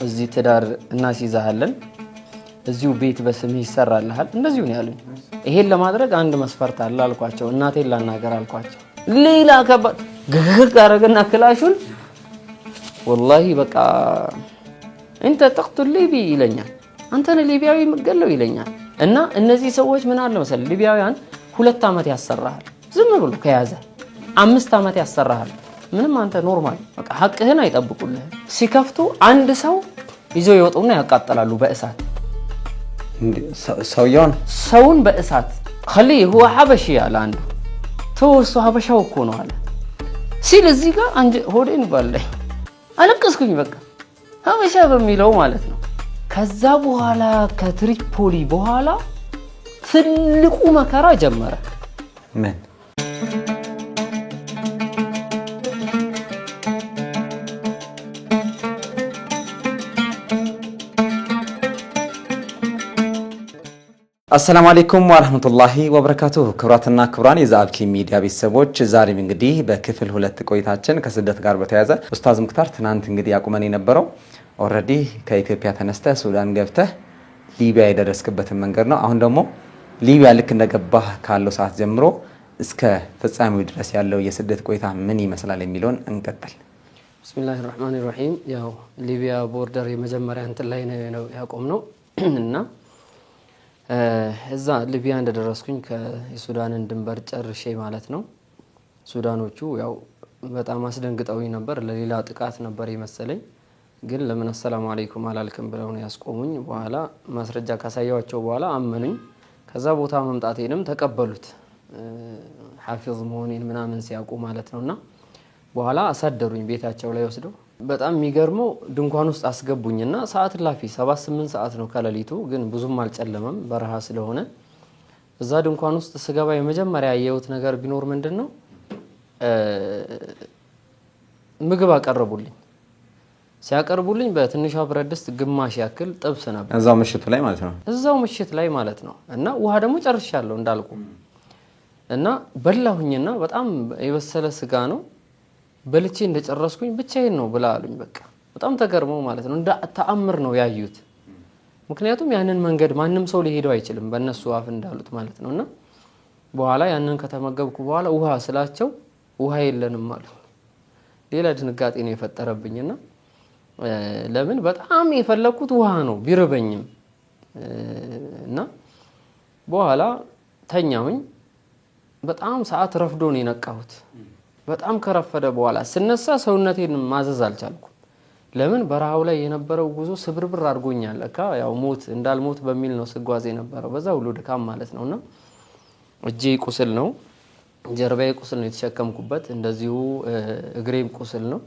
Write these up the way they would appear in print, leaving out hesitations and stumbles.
እዚህ ትዳር እናስይዛለን እዚሁ ቤት በስምህ ይሰራልሃል እንደዚሁ ነው ያሉኝ ይሄን ለማድረግ አንድ መስፈርት አለ አልኳቸው እናቴን ላናገር አልኳቸው ሌላ ከባድ ግግግ አረገና ክላሹን والله በቃ انت تقتل ليبي ይለኛል አንተ ነህ ሊቢያዊ መገለው ይለኛል እና እነዚህ ሰዎች ምን አለ መሰለ ሊቢያውያን 2 አመት ያሰራሃል ዝም ብሎ ከያዘ 5 አመት ያሰራሃል ምንም አንተ ኖርማል በቃ ሐቅህን አይጠብቁልህ ሲከፍቱ አንድ ሰው ይዘው ይወጡና ያቃጥላሉ በእሳት ሰውን በእሳት خليه هو حبشي على አንዱ ተወሱ ሀበሻው እኮ ነው አለ ሲል እዚህ ጋር አንጀ ሆዴን ባለኝ አለቀስኩኝ በቃ ሀበሻ በሚለው ማለት ነው ከዛ በኋላ ከትሪፖሊ በኋላ ትልቁ መከራ ጀመረ ምን السلام عليكم ورحمة الله وبركاته كبراتنا كبران የዛብኪ ሚዲያ ቤተሰቦች ዛሬም እንግዲህ በክፍል 2 ቆይታችን ከስደት ጋር በተያያዘ ኡስታዝ ሙክታር ትናንት እንግዲህ ያቁመን የነበረው ኦሬዲ ከኢትዮጵያ ተነስተ ሱዳን ገብተህ ሊቢያ የደረስክበትን መንገድ ነው አሁን ደግሞ ሊቢያ ልክ እንደገባህ ካለው ሰዓት ጀምሮ እስከ ፍጻሜው ድረስ ያለው የስደት ቆይታ ምን ይመስላል የሚለውን እንቀጥል ቢስሚላሂ الرحمن الرحيم ያው ሊቢያ ቦርደር የመጀመሪያ እንትን ላይ ነው ያቆምነው እና እዛ ሊቢያ እንደደረስኩኝ ከሱዳንን ድንበር ጨርሼ ማለት ነው ሱዳኖቹ ያው በጣም አስደንግጠውኝ ነበር ለሌላ ጥቃት ነበር የመሰለኝ ግን ለምን ሰላም አለይኩም አላልከም ብለው ነው ያስቆሙኝ በኋላ ማስረጃ ካሳያቸው በኋላ አመኑኝ ከዛ ቦታ መምጣቴንም ተቀበሉት ሐፊዝ መሆኔን ምናምን ሲያውቁ ማለት ነውና በኋላ አሳደሩኝ ቤታቸው ላይ ወስደው በጣም የሚገርመው ድንኳን ውስጥ አስገቡኝና ሰዓት ላፊ 7-8 ሰዓት ነው ከለሊቱ ግን ብዙም አልጨለመም በረሃ ስለሆነ እዛ ድንኳን ውስጥ ስገባ የመጀመሪያ ያየሁት ነገር ቢኖር ምንድነው ምግብ አቀረቡልኝ ሲያቀርቡልኝ በትንሿ ብረት ድስት ግማሽ ያክል ጥብስ ነበር እዛው ምሽት ላይ ማለት ነው እዛው ምሽት ላይ ማለት ነው እና ውሃ ደግሞ ጨርሻለሁ እንዳልኩ እና በላሁኝና በጣም የበሰለ ስጋ ነው በልቼ እንደጨረስኩኝ ብቻዬን ነው ብላሉኝ በቃ በጣም ተገርመው ማለት ነው እንደ ተአምር ነው ያዩት ምክንያቱም ያንን መንገድ ማንንም ሰው ሊሄደው አይችልም በእነሱ አፍ እንዳሉት ማለት ነውና በኋላ ያንን ከተመገብኩ በኋላ ውሃ ስላቸው ውሃ የለንም አሉ ሌላ ድንጋጤ ነው የፈጠረብኝና ለምን በጣም የፈለኩት ውሃ ነው ቢርበኝም እና በኋላ ተኛሁኝ በጣም ሰዓት ረፍዶ ነው የነቃሁት በጣም ከረፈደ በኋላ ስነሳ ሰውነቴን ማዘዝ አልቻልኩም ለምን በረሃው ላይ የነበረው ጉዞ ስብርብር አድርጎኛል ለካ ያው ሞት እንዳልሞት በሚል ነው ስጓዝ የነበረው በዛ ሁሉ ድካም ማለት ነውና እጄ ቁስል ነው ጀርባዬ ቁስል ነው የተሸከምኩበት እንደዚሁ እግሬም ቁስል ነው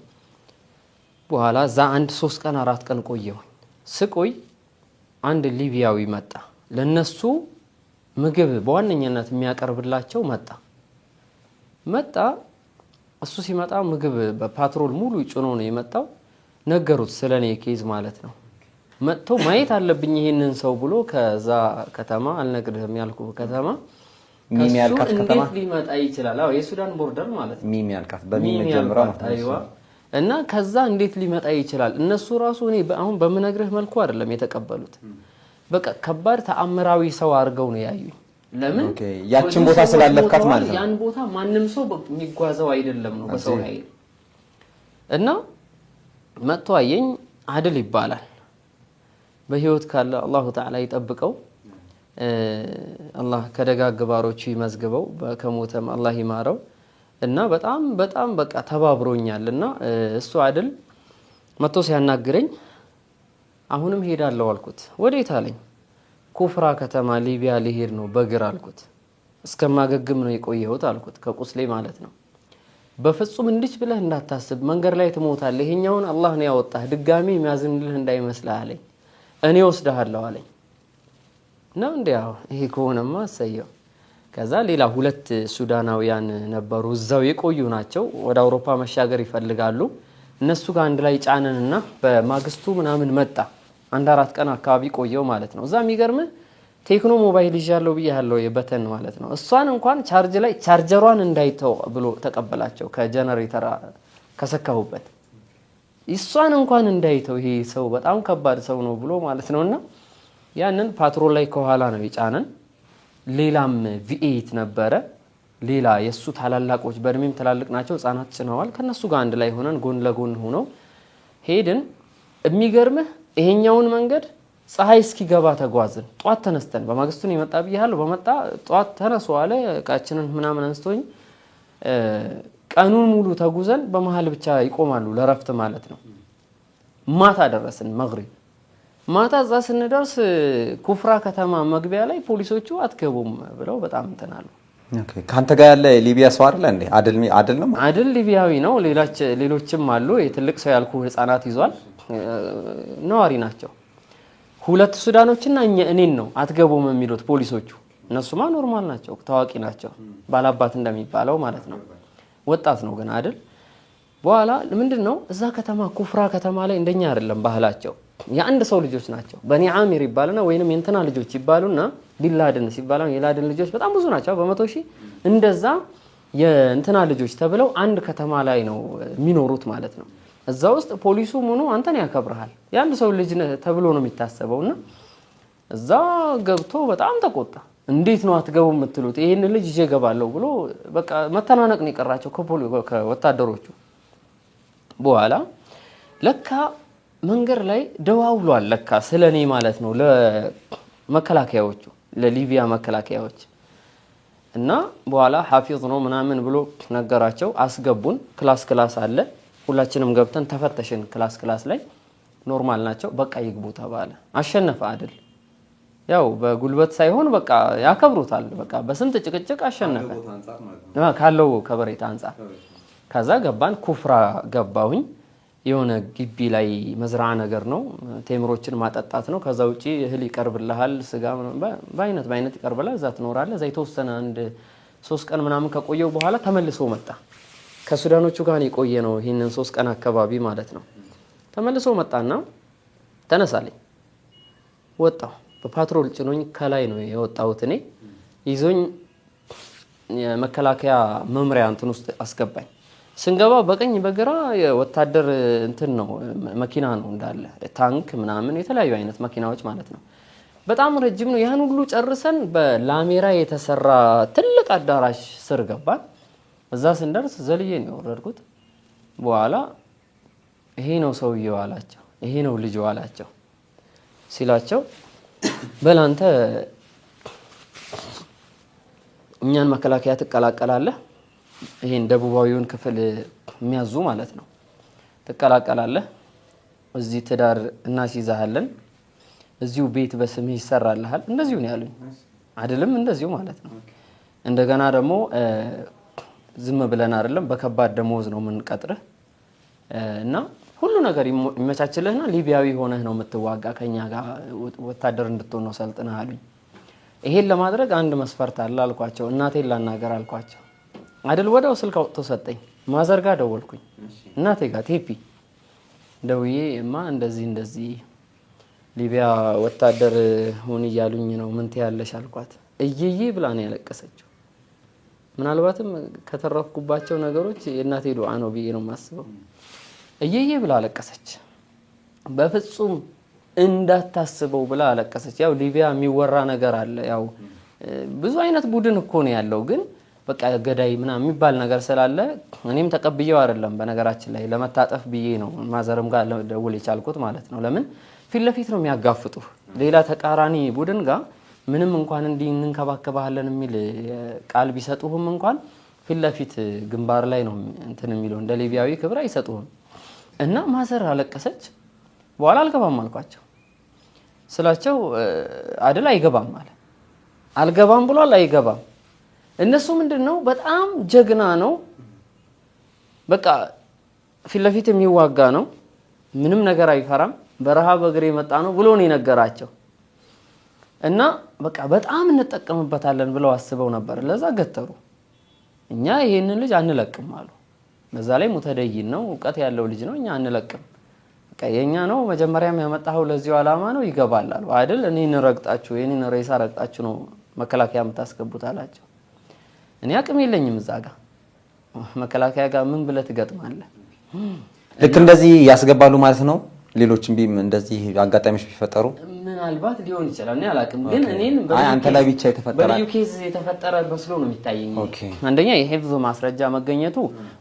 በኋላ ዛ 3 ቀን 4 ቀን ቆየሁ ስቆይ አንድ ሊቢያዊ ለነሱ ምግብ በዋነኛነት የሚያቀርብላቸው መጣ እሱ ሲመጣ ምግብ በፓትሮል ሙሉ ጭኖ ነው የመጣው ነገሩት ስለኔ ኬዝ ማለት ነው መጥቶ ማየት አለብኝ ይሄንን ሰው ብሎ ከዛ ከተማ አልነግርህም ያልኩ ከተማ ሚሚ ያልካት ከተማ ሊመጣ ይችላል አዎ የሱዳን ቦርደር ማለት ነው ሚሚ ያልካት በሚሚ ጀምራ ነው እና ከዛ እንዴት ሊመጣ ይችላል እነሱ ራሱ እኔ አሁን በመነግርህ መልኩ አይደለም የተቀበሉት በቃ ከባድ ተአምራዊ ሰው አድርገው ነው ያዩኝ ለምን ኦኬ ያችን ቦታ ስላለፍካት ማለት ነው ያን ቦታ ማንንም ሰው የሚጓዘው አይደለም ነው በሰው ኃይል እና መጥቶ አየኝ አድል ይባላል በህይወት ካለ አላሁ ተዓላ ይጠብቀው አላህ ከደጋግ ባሮቹ ይመዝግበው ከሞተም አላህ ይማረው እና በጣም በቃ ተባብሮኛልና እሱ አድል መጥቶ ሲያናግረኝ አሁንም ሄዳለሁ አልኩት ወዴት አለኝ ኩፍራ ከተማ ሊቢያ ሊሄድ ነው በግር አልኩት እስከማገግም ነው የቆየሁት አልኩት ከቁስሌ ማለት ነው በፍጹም እንድች ብለህ እንዳታስብ መንገር ላይ ትሞታለህ ይሄኛውን አላህ ነው ያወጣህ ድጋሚ የሚያዝንልህ እንዳይመስልህ አለኝ እኔ ወስደሃለሁ አለኝ ነው እንዴው ይሄ ከሆነማ ሰየው ከዛ ሌላ 2 ሱዳናውያን ነበሩ እዛው የቆዩ ናቸው ወደ አውሮፓ መሻገር ይፈልጋሉ እነሱ ጋር አንድ ላይ ጫነንና በማግስቱ ምናምን መጣ 1-4 ቀን አካባቢ ቆየው ማለት ነው እዛ የሚገርም ቴክኖ ሞባይል ይዣለው ብያለው የበተን ማለት ነው እሷን እንኳን ቻርጅ ላይ ቻርጀሯን እንዳይተው ብሎ ተቀበላቸው ከጀነሬተር ከሰካሁበት እሷን እንኳን እንዳይተው ይሄ ሰው በጣም ከባድ ሰው ነው ብሎ ማለት ነውና ያንን ፓትሮል ላይ ከኋላ ነው የጫነን። ሌላም ቪኤት ነበረ። ሌላ የሱ ታላላቆች በእድሜም ትላልቅ ናቸው ህፃናት ጭነዋል። ከነሱ ጋር አንድ ላይ ሆነን ጎን ለጎን ሆነው ሄድን። የሚገርምህ ይሄኛውን መንገድ ፀሐይ እስኪገባ ተጓዝን። ጧት ተነስተን በማግስቱን ይመጣ ብያለሁ። በመጣ ጧት ተነሱ አለ እቃችንን ምናምን አንስቶኝ ቀኑን ሙሉ ተጉዘን በመሃል ብቻ ይቆማሉ ለረፍት ማለት ነው። ማታ ደረስን መግሪብ። ማታ እዛ ስንደርስ ኩፍራ ከተማ መግቢያ ላይ ፖሊሶቹ አትገቡም ብለው በጣም እንተናሉ። ኦኬ ካንተ ጋር ያለ ሊቢያ ሰው አይደል እንዴ? አድል ነው አድል ሊቢያዊ ነው። ሌሎችም አሉ። የትልቅ ሰው ያልኩ ህፃናት ይዟል። ነዋሪ ናቸው። 2 ሱዳኖችና እኔን ነው አትገቡም የሚሉት ፖሊሶቹ። እነሱማ ኖርማል ናቸው፣ ታዋቂ ናቸው። ባላባት እንደሚባለው ማለት ነው። ወጣት ነው ግን አይደል። በኋላ ምንድነው እዛ ከተማ ኩፍራ ከተማ ላይ እንደኛ አይደለም ባህላቸው። የአንድ ሰው ልጆች ናቸው። በኒ አሚር ይባልና ወይንም የእንትና ልጆች ይባሉና ቢላድን ሲባላው የላድን ልጆች በጣም ብዙ ናቸው፣ በመቶ ሺህ እንደዛ የእንትና ልጆች ተብለው አንድ ከተማ ላይ ነው የሚኖሩት ማለት ነው። እዛ ውስጥ ፖሊሱ ምኑ አንተን ያከብርሃል። የአንድ ሰው ልጅ ተብሎ ነው የሚታሰበውና እዛ ገብቶ በጣም ተቆጣ። እንዴት ነው አትገቡ የምትሉት? ይሄን ልጅ ይዤ እገባለሁ ብሎ በቃ መተናነቅ ነው የቀራቸው ከወታደሮቹ። በኋላ ለካ መንገድ ላይ ደዋውሏል ለካ ስለኔ ማለት ነው ለመከላከያዎቹ፣ ለሊቢያ መከላከያዎች እና በኋላ ሐፊዝ ነው ምናምን ብሎ ነገራቸው። አስገቡን። ክላስ አለ። ሁላችንም ገብተን ተፈተሽን። ክላስ ላይ ኖርማል ናቸው። በቃ ይግቡ ተባለ። አሸነፈ አይደል? ያው በጉልበት ሳይሆን በቃ ያከብሩታል። በቃ በስንት ጭቅጭቅ አሸነፈ ካለው ከበሬታ አንፃር። ከዛ ገባን። ኩፍራ ገባሁኝ። የሆነ ግቢ ላይ መዝራዓ ነገር ነው። ቴምሮችን ማጠጣት ነው። ከዛ ውጪ እህል ይቀርብልሃል፣ ስጋ በአይነት ይቀርብልሃል። እዛ ትኖራለህ። እዛ የተወሰነ አንድ 3 ቀን ምናምን ከቆየው በኋላ ተመልሶ መጣ። ከሱዳኖቹ ጋር የቆየ ነው ይሄንን 3 ቀን አካባቢ ማለት ነው። ተመልሶ መጣና ተነሳለኝ። ወጣሁ። በፓትሮል ጭኖኝ ከላይ ነው የወጣሁት እኔ። ይዞኝ የመከላከያ መምሪያ እንትን ውስጥ አስገባኝ። ስንገባ በቀኝ በግራ የወታደር እንትን ነው መኪና ነው እንዳለ ታንክ ምናምን የተለያዩ አይነት መኪናዎች ማለት ነው። በጣም ረጅም ነው። ያን ሁሉ ጨርሰን በላሜራ የተሰራ ትልቅ አዳራሽ ስር ገባን። እዛ ስንደርስ ዘልዬ ነው የወረድኩት። በኋላ ይሄ ነው ሰውየው አላቸው። ይሄ ነው ልጅ አላቸው። ሲላቸው በላንተ እኛን መከላከያ ትቀላቀላለህ፣ ይሄን ደቡባዊውን ክፍል የሚያዙ ማለት ነው ትቀላቀላለህ፣ እዚህ ትዳር እናስይዛለን፣ እዚሁ ቤት በስምህ ይሰራልሃል። እንደዚሁ ነው ያሉኝ አይደለም? እንደዚሁ ማለት ነው። እንደገና ደግሞ ዝም ብለን አይደለም በከባድ ደሞዝ ነው የምንቀጥርህ እና ሁሉ ነገር ይመቻችልህና ሊቢያዊ ሆነህ ነው የምትዋጋ ከኛ ጋር ወታደር እንድትሆን ነው ሰልጥነህ አሉኝ። ይሄን ለማድረግ አንድ መስፈርት አለ አልኳቸው። እናቴን ላናገር አልኳቸው አይደል? ወዲያው ስልክ አውጥቶ ሰጠኝ። ማዘር ጋር ደወልኩኝ። እናቴ ጋር ቴፒ ደውዬ እንደዚህ ሊቢያ ወታደር ሆን እያሉኝ ነው ምን ትያለሽ አልኳት። እየዬ ብላ ነው ያለቀሰችው። ምናልባትም ከተረፍኩባቸው ነገሮች የእናቴ ዱዓ ነው ብዬ ነው የማስበው። እየዬ ብላ አለቀሰች። በፍጹም እንዳታስበው ብላ አለቀሰች። ያው ሊቢያ የሚወራ ነገር አለ። ያው ብዙ አይነት ቡድን እኮ ነው ያለው፣ ግን በቃ ገዳይ ምናምን የሚባል ነገር ስላለ እኔም ተቀብዬው አይደለም በነገራችን ላይ ለመታጠፍ ብዬ ነው ማዘርም ጋር ደውል የቻልኩት ማለት ነው። ለምን ፊት ለፊት ነው የሚያጋፍጡ ሌላ ተቃራኒ ቡድን ጋር ምንም እንኳን እንዲህ እንንከባከባለን የሚል ቃል ቢሰጡህም እንኳን ፊት ለፊት ግንባር ላይ ነው እንትን የሚለው እንደ ሊቢያዊ ክብር አይሰጡህም። እና ማዘር አለቀሰች። በኋላ አልገባም አልኳቸው ስላቸው አይደል አይገባም አለ። አልገባም ብሏል፣ አይገባም። እነሱ ምንድነው በጣም ጀግና ነው፣ በቃ ፊት ለፊት የሚዋጋ ነው፣ ምንም ነገር አይፈራም፣ በረሃ በእግሬ መጣ ነው ብሎ ነው የነገራቸው። እና በቃ በጣም እንጠቀምበታለን ብለው አስበው ነበር። ለዛ ገተሩ። እኛ ይሄንን ልጅ አንለቅም አሉ። በዛ ላይ ሙተደይን ነው፣ እውቀት ያለው ልጅ ነው፣ እኛ አንለቅም፣ በቃ የኛ ነው፣ መጀመሪያም ያመጣው ለዚሁ ዓላማ ነው፣ ይገባል አሉ። አይደል እኔን ረግጣችሁ የኔን ሬሳ ረግጣችሁ ነው መከላከያ የምታስገቡት አላቸው። እኔ አቅም የለኝም እዛ ጋር መከላከያ ጋር ምን ብለህ ትገጥማለህ? ልክ እንደዚህ ያስገባሉ ማለት ነው። ሌሎችም እንደዚህ አጋጣሚዎች ቢፈጠሩ ምናልባት ሊሆን ይችላል እኔ አላውቅም። ግን እኔን አንተ ላይ ብቻ የተፈጠረ በልዩ ኬዝ የተፈጠረ መስሎ ነው የሚታየኝ። አንደኛ የሂፍዝ ማስረጃ መገኘቱ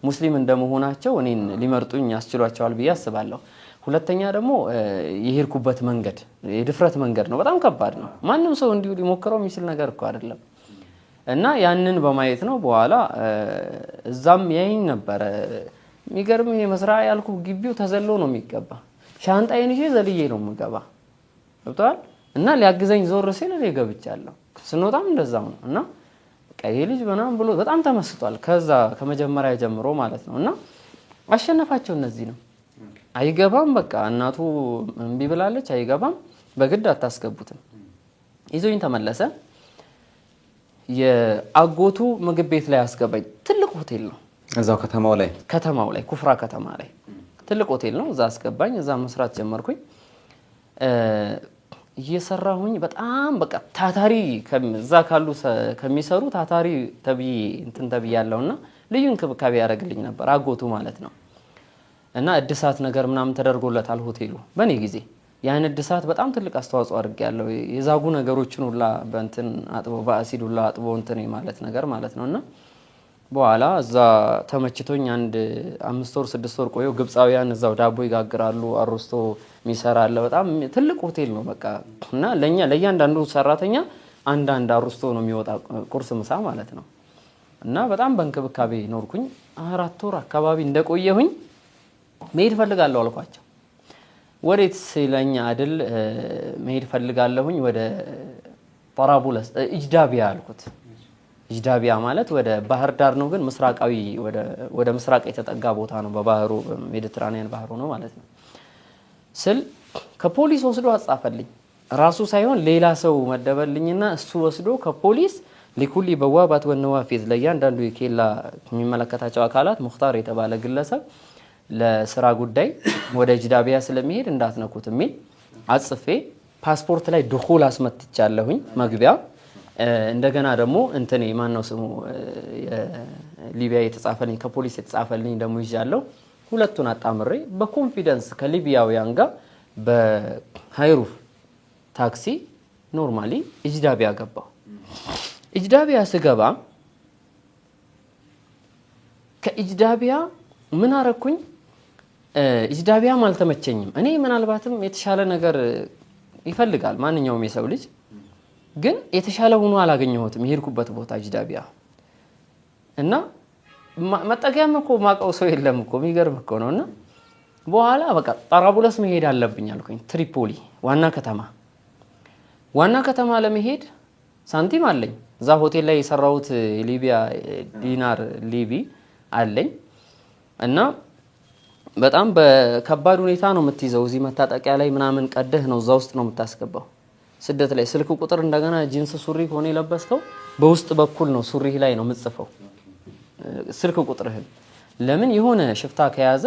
ሙስሊም እንደመሆናቸው እኔን ሊመርጡኝ ያስችሏቸዋል ብዬ አስባለሁ። ሁለተኛ ደግሞ የሄድኩበት መንገድ የድፍረት መንገድ ነው፣ በጣም ከባድ ነው። ማንም ሰው እንዲሁ ሊሞክረው የሚችል ነገር እኮ አይደለም። እና ያንን በማየት ነው በኋላ እዛም ያይኝ ነበር። የሚገርም መስሪያ ያልኩ ግቢው ተዘሎ ነው የሚገባ። ሻንጣዬን ይዤ ዘልዬ ነው የምገባ ገብቷል። እና ሊያግዘኝ ዞር ሲል እኔ ገብቻለሁ። ስንወጣም እንደዛው ነው። እና ቀይ ልጅ ምናምን ብሎ በጣም ተመስጧል። ከዛ ከመጀመሪያ ጀምሮ ማለት ነው። እና አሸነፋቸው። እነዚህ ነው አይገባም፣ በቃ እናቱ እምቢ ብላለች፣ አይገባም፣ በግድ አታስገቡትም። ይዞኝ ተመለሰ። የአጎቱ ምግብ ቤት ላይ አስገባኝ። ትልቅ ሆቴል ነው እዛው ከተማው ላይ ኩፍራ ከተማ ላይ ትልቅ ሆቴል ነው። እዛ አስገባኝ። እዛ መስራት ጀመርኩኝ። እየሰራሁኝ በጣም በቃ ታታሪ እዛ ካሉ ከሚሰሩ ታታሪ ተብዬ ያለውና ልዩ እንክብካቤ ያደርግልኝ ነበር አጎቱ ማለት ነው። እና እድሳት ነገር ምናምን ተደርጎለታል ሆቴሉ በኔ ጊዜ። ያን እድሳት በጣም ትልቅ አስተዋጽኦ አድርጌያለሁ። የዛጉ ነገሮችን ሁላ በእንትን አጥቦ በአሲድ ሁላ አጥቦ እንትን ማለት ነገር ማለት ነውና በኋላ እዛ ተመችቶኝ አንድ 5 ወር 6 ወር ቆየሁ። ግብፃውያን እዛው ዳቦ ይጋግራሉ፣ አሮስቶ የሚሰራለ በጣም ትልቅ ሆቴል ነው በቃ። እና ለእያንዳንዱ ሰራተኛ አንዳንድ አሮስቶ ነው የሚወጣ ቁርስ ምሳ ማለት ነው። እና በጣም በእንክብካቤ ኖርኩኝ። 4 ወር አካባቢ እንደቆየሁኝ መሄድ ፈልጋለሁ አልኳቸው። ወዴት ሲለኝ አይደል መሄድ ፈልጋለሁኝ ወደ ጠራቡለስ ኢጅዳቢያ አልኩት። ኢጅዳቢያ ማለት ወደ ባህር ዳር ነው፣ ግን ምስራቃዊ ወደ ምስራቅ የተጠጋ ቦታ ነው። በባህሩ ሜዲትራኒያን ባህሩ ነው ማለት ነው። ስል ከፖሊስ ወስዶ አጻፈልኝ። ራሱ ሳይሆን ሌላ ሰው መደበልኝና እሱ ወስዶ ከፖሊስ ሊኩሊ በዋባት ወነዋፊዝ ለእያንዳንዱ የኬላ የሚመለከታቸው አካላት ሙክታር የተባለ ግለሰብ ለስራ ጉዳይ ወደ ኢጅዳቢያ ስለሚሄድ እንዳትነኩት የሚል አጽፌ ፓስፖርት ላይ ድኹል አስመትቻለሁኝ መግቢያ። እንደገና ደግሞ እንትኔ ማነው ስሙ ሊቢያ የተጻፈልኝ ከፖሊስ የተጻፈልኝ ደግሞ ይዣለሁ። ሁለቱን አጣምሬ በኮንፊደንስ ከሊቢያውያን ጋር በሃይሩፍ ታክሲ ኖርማሊ ኢጅዳቢያ ገባሁ። ኢጅዳቢያ ስገባ ከኢጅዳቢያ ምን አረኩኝ? ኢጅዳቢያም አልተመቸኝም። እኔ ምናልባትም የተሻለ ነገር ይፈልጋል ማንኛውም የሰው ልጅ፣ ግን የተሻለ ሆኖ አላገኘሁትም የሄድኩበት ቦታ ኢጅዳቢያ። እና መጠጊያም እኮ ማቀው ሰው የለም እኮ የሚገርም እኮ ነው። እና በኋላ በቃ ጠራቡለስ መሄድ አለብኝ አልኩኝ። ትሪፖሊ ዋና ከተማ ለመሄድ ሳንቲም አለኝ። እዛ ሆቴል ላይ የሰራሁት ሊቢያ ዲናር ሊቢ አለኝ። እና በጣም በከባድ ሁኔታ ነው የምትይዘው። እዚህ መታጠቂያ ላይ ምናምን ቀደህ ነው እዛ ውስጥ ነው የምታስገባው። ስደት ላይ ስልክ ቁጥር እንደገና ጂንስ ሱሪ ሆነ የለበስከው በውስጥ በኩል ነው ሱሪህ ላይ ነው የምትጽፈው ስልክ ቁጥርህን። ለምን የሆነ ሽፍታ ከያዘ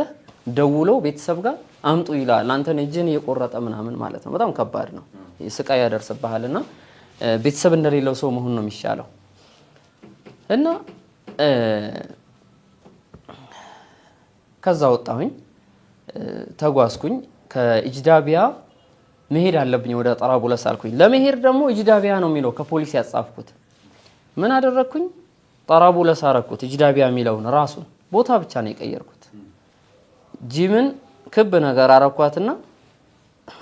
ደውለው ቤተሰብ ጋር አምጡ ይላል። አንተን እጅን እየቆረጠ ምናምን ማለት ነው። በጣም ከባድ ነው፣ ስቃይ ያደርስብሃልና ቤተሰብ እንደሌለው ሰው መሆን ነው የሚሻለው። እና ከዛ ወጣሁኝ፣ ተጓዝኩኝ። ከኢጅዳቢያ መሄድ አለብኝ ወደ ጠራቡለስ አልኩኝ። ለመሄድ ደግሞ ኢጅዳቢያ ነው የሚለው ከፖሊስ ያጻፍኩት። ምን አደረኩኝ? ጠራቡለስ አረኩት። ኢጅዳቢያ የሚለውን ራሱን ቦታ ብቻ ነው የቀየርኩት። ጂምን ክብ ነገር አረኳትና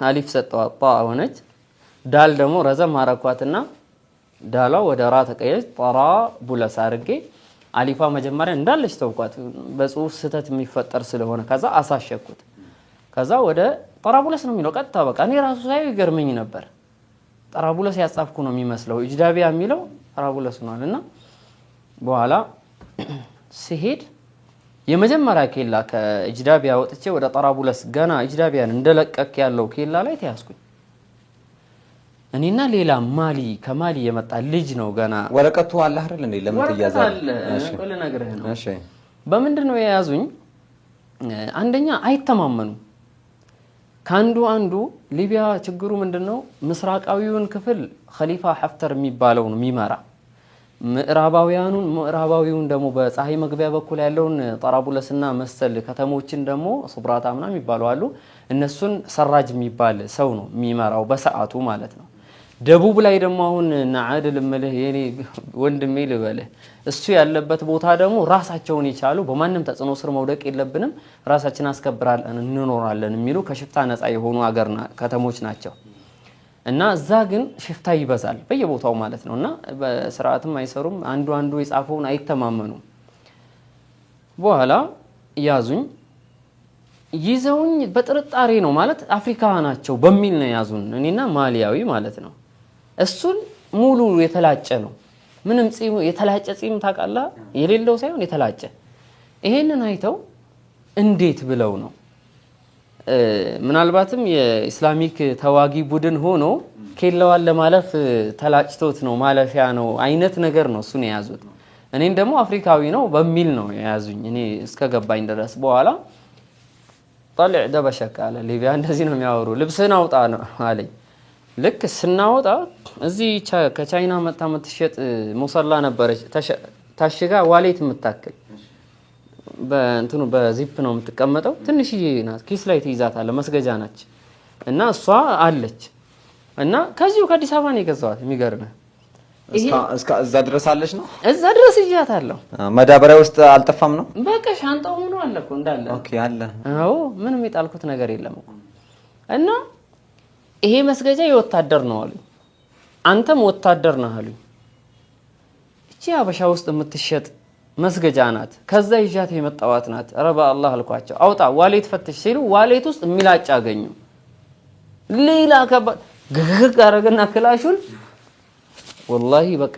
አሊፍ ሰጠዋት፣ ጣ ሆነች። ዳል ደግሞ ረዘም አረኳትና ዳሏ ወደ ራ ተቀየረች። ጠራቡለስ አድርጌ አሊፋ መጀመሪያ እንዳለች ተውኳት፣ በጽሁፍ ስህተት የሚፈጠር ስለሆነ። ከዛ አሳሸኩት። ከዛ ወደ ጠራቡለስ ነው የሚለው ቀጥታ። በቃ እኔ ራሱ ሳይው ይገርመኝ ነበር። ጠራቡለስ ያጻፍኩ ነው የሚመስለው፣ ኢጅዳቢያ የሚለው ጠራቡለስ ሆኗል። እና በኋላ ሲሄድ የመጀመሪያ ኬላ ከኢጅዳቢያ ወጥቼ ወደ ጠራቡለስ ገና ኢጅዳቢያን እንደለቀቅ ያለው ኬላ ላይ ተያዝኩኝ። እኔና ሌላ ከማሊ የመጣ ልጅ ነው። ገና ወረቀቱ አለ አይደል እንዴ? ለምን ተያዛለ? እሺ ልነግርህ ነው። እሺ በምንድን ነው የያዙኝ? አንደኛ አይተማመኑ አንዱ ሊቢያ ችግሩ ምንድነው? ምስራቃዊውን ክፍል ኸሊፋ ሐፍተር የሚባለው ነው የሚመራ። ምዕራባዊውን ደግሞ በፀሐይ መግቢያ በኩል ያለውን ጠራቡለስና መሰል ከተሞችን ደግሞ ሱብራታ ምናምን የሚባሉ አሉ። እነሱን ሰራጅ የሚባል ሰው ነው የሚመራው በሰዓቱ ማለት ነው። ደቡብ ላይ ደግሞ አሁን ናዓድል እምልህ የኔ ወንድሜ ልበልህ እሱ ያለበት ቦታ ደግሞ ራሳቸውን የቻሉ በማንም ተጽዕኖ ስር መውደቅ የለብንም ራሳችን አስከብራለን እንኖራለን የሚሉ ከሽፍታ ነፃ የሆኑ ከተሞች ናቸው። እና እዛ ግን ሽፍታ ይበዛል በየቦታው ማለት ነው። እና በስርዓትም አይሰሩም። አንዱ የጻፈውን አይተማመኑም። በኋላ ያዙኝ። ይዘውኝ በጥርጣሬ ነው ማለት አፍሪካ ናቸው በሚል ነው ያዙን። እኔና ማሊያዊ ማለት ነው። እሱን ሙሉ የተላጨ ነው። ምንም ጺም የተላጨ ጺም ታውቃለህ፣ የሌለው ሳይሆን የተላጨ። ይሄንን አይተው እንዴት ብለው ነው ምናልባትም የኢስላሚክ ተዋጊ ቡድን ሆኖ ኬላዋን ለማለፍ ተላጭቶት ነው ማለፊያ ነው አይነት ነገር ነው እሱን የያዙት። እኔን ደግሞ አፍሪካዊ ነው በሚል ነው የያዙኝ እኔ እስከ ገባኝ ድረስ። በኋላ طلع ደበሸክ አለ። ሊቢያ እንደዚህ ነው የሚያወሩ። ልብስህን አውጣ ነው አለኝ። ልክ ስናወጣ እዚህ ከቻይና መጣ የምትሸጥ ሙሰላ ነበረች ታሽጋ ዋሌት የምታክል በእንትኑ በዚፕ ነው የምትቀመጠው። ትንሽዬ ናት፣ ኪስ ላይ ትይዛታለህ፣ መስገጃ ናች። እና እሷ አለች እና ከዚሁ ከአዲስ አበባ ነው የገዛኋት። የሚገርምህ እስከ እዛ ድረስ አለች ነው። እዛ ድረስ ይያታለሁ። መዳበሪያ ውስጥ አልጠፋም ነው። በቃ ሻንጣው ሆኖ አለ እኮ እንዳለ። ኦኬ አለ። አዎ ምንም የጣልኩት ነገር የለም እኮ። እና ይሄ መስገጃ የወታደር ነው አሉኝ። አንተም ወታደር ነህ አሉኝ። እቺ አበሻ ውስጥ የምትሸጥ መስገጃ ናት፣ ከዛ ይዣት የመጣዋት ናት። ኧረ በአላህ አልኳቸው። አውጣ ዋሌት ፈትሽ ሲሉ ዋሌት ውስጥ የሚላጭ አገኙ። ሌላ ከባድ ግግግ አረገና ክላሹን ወላሂ በቃ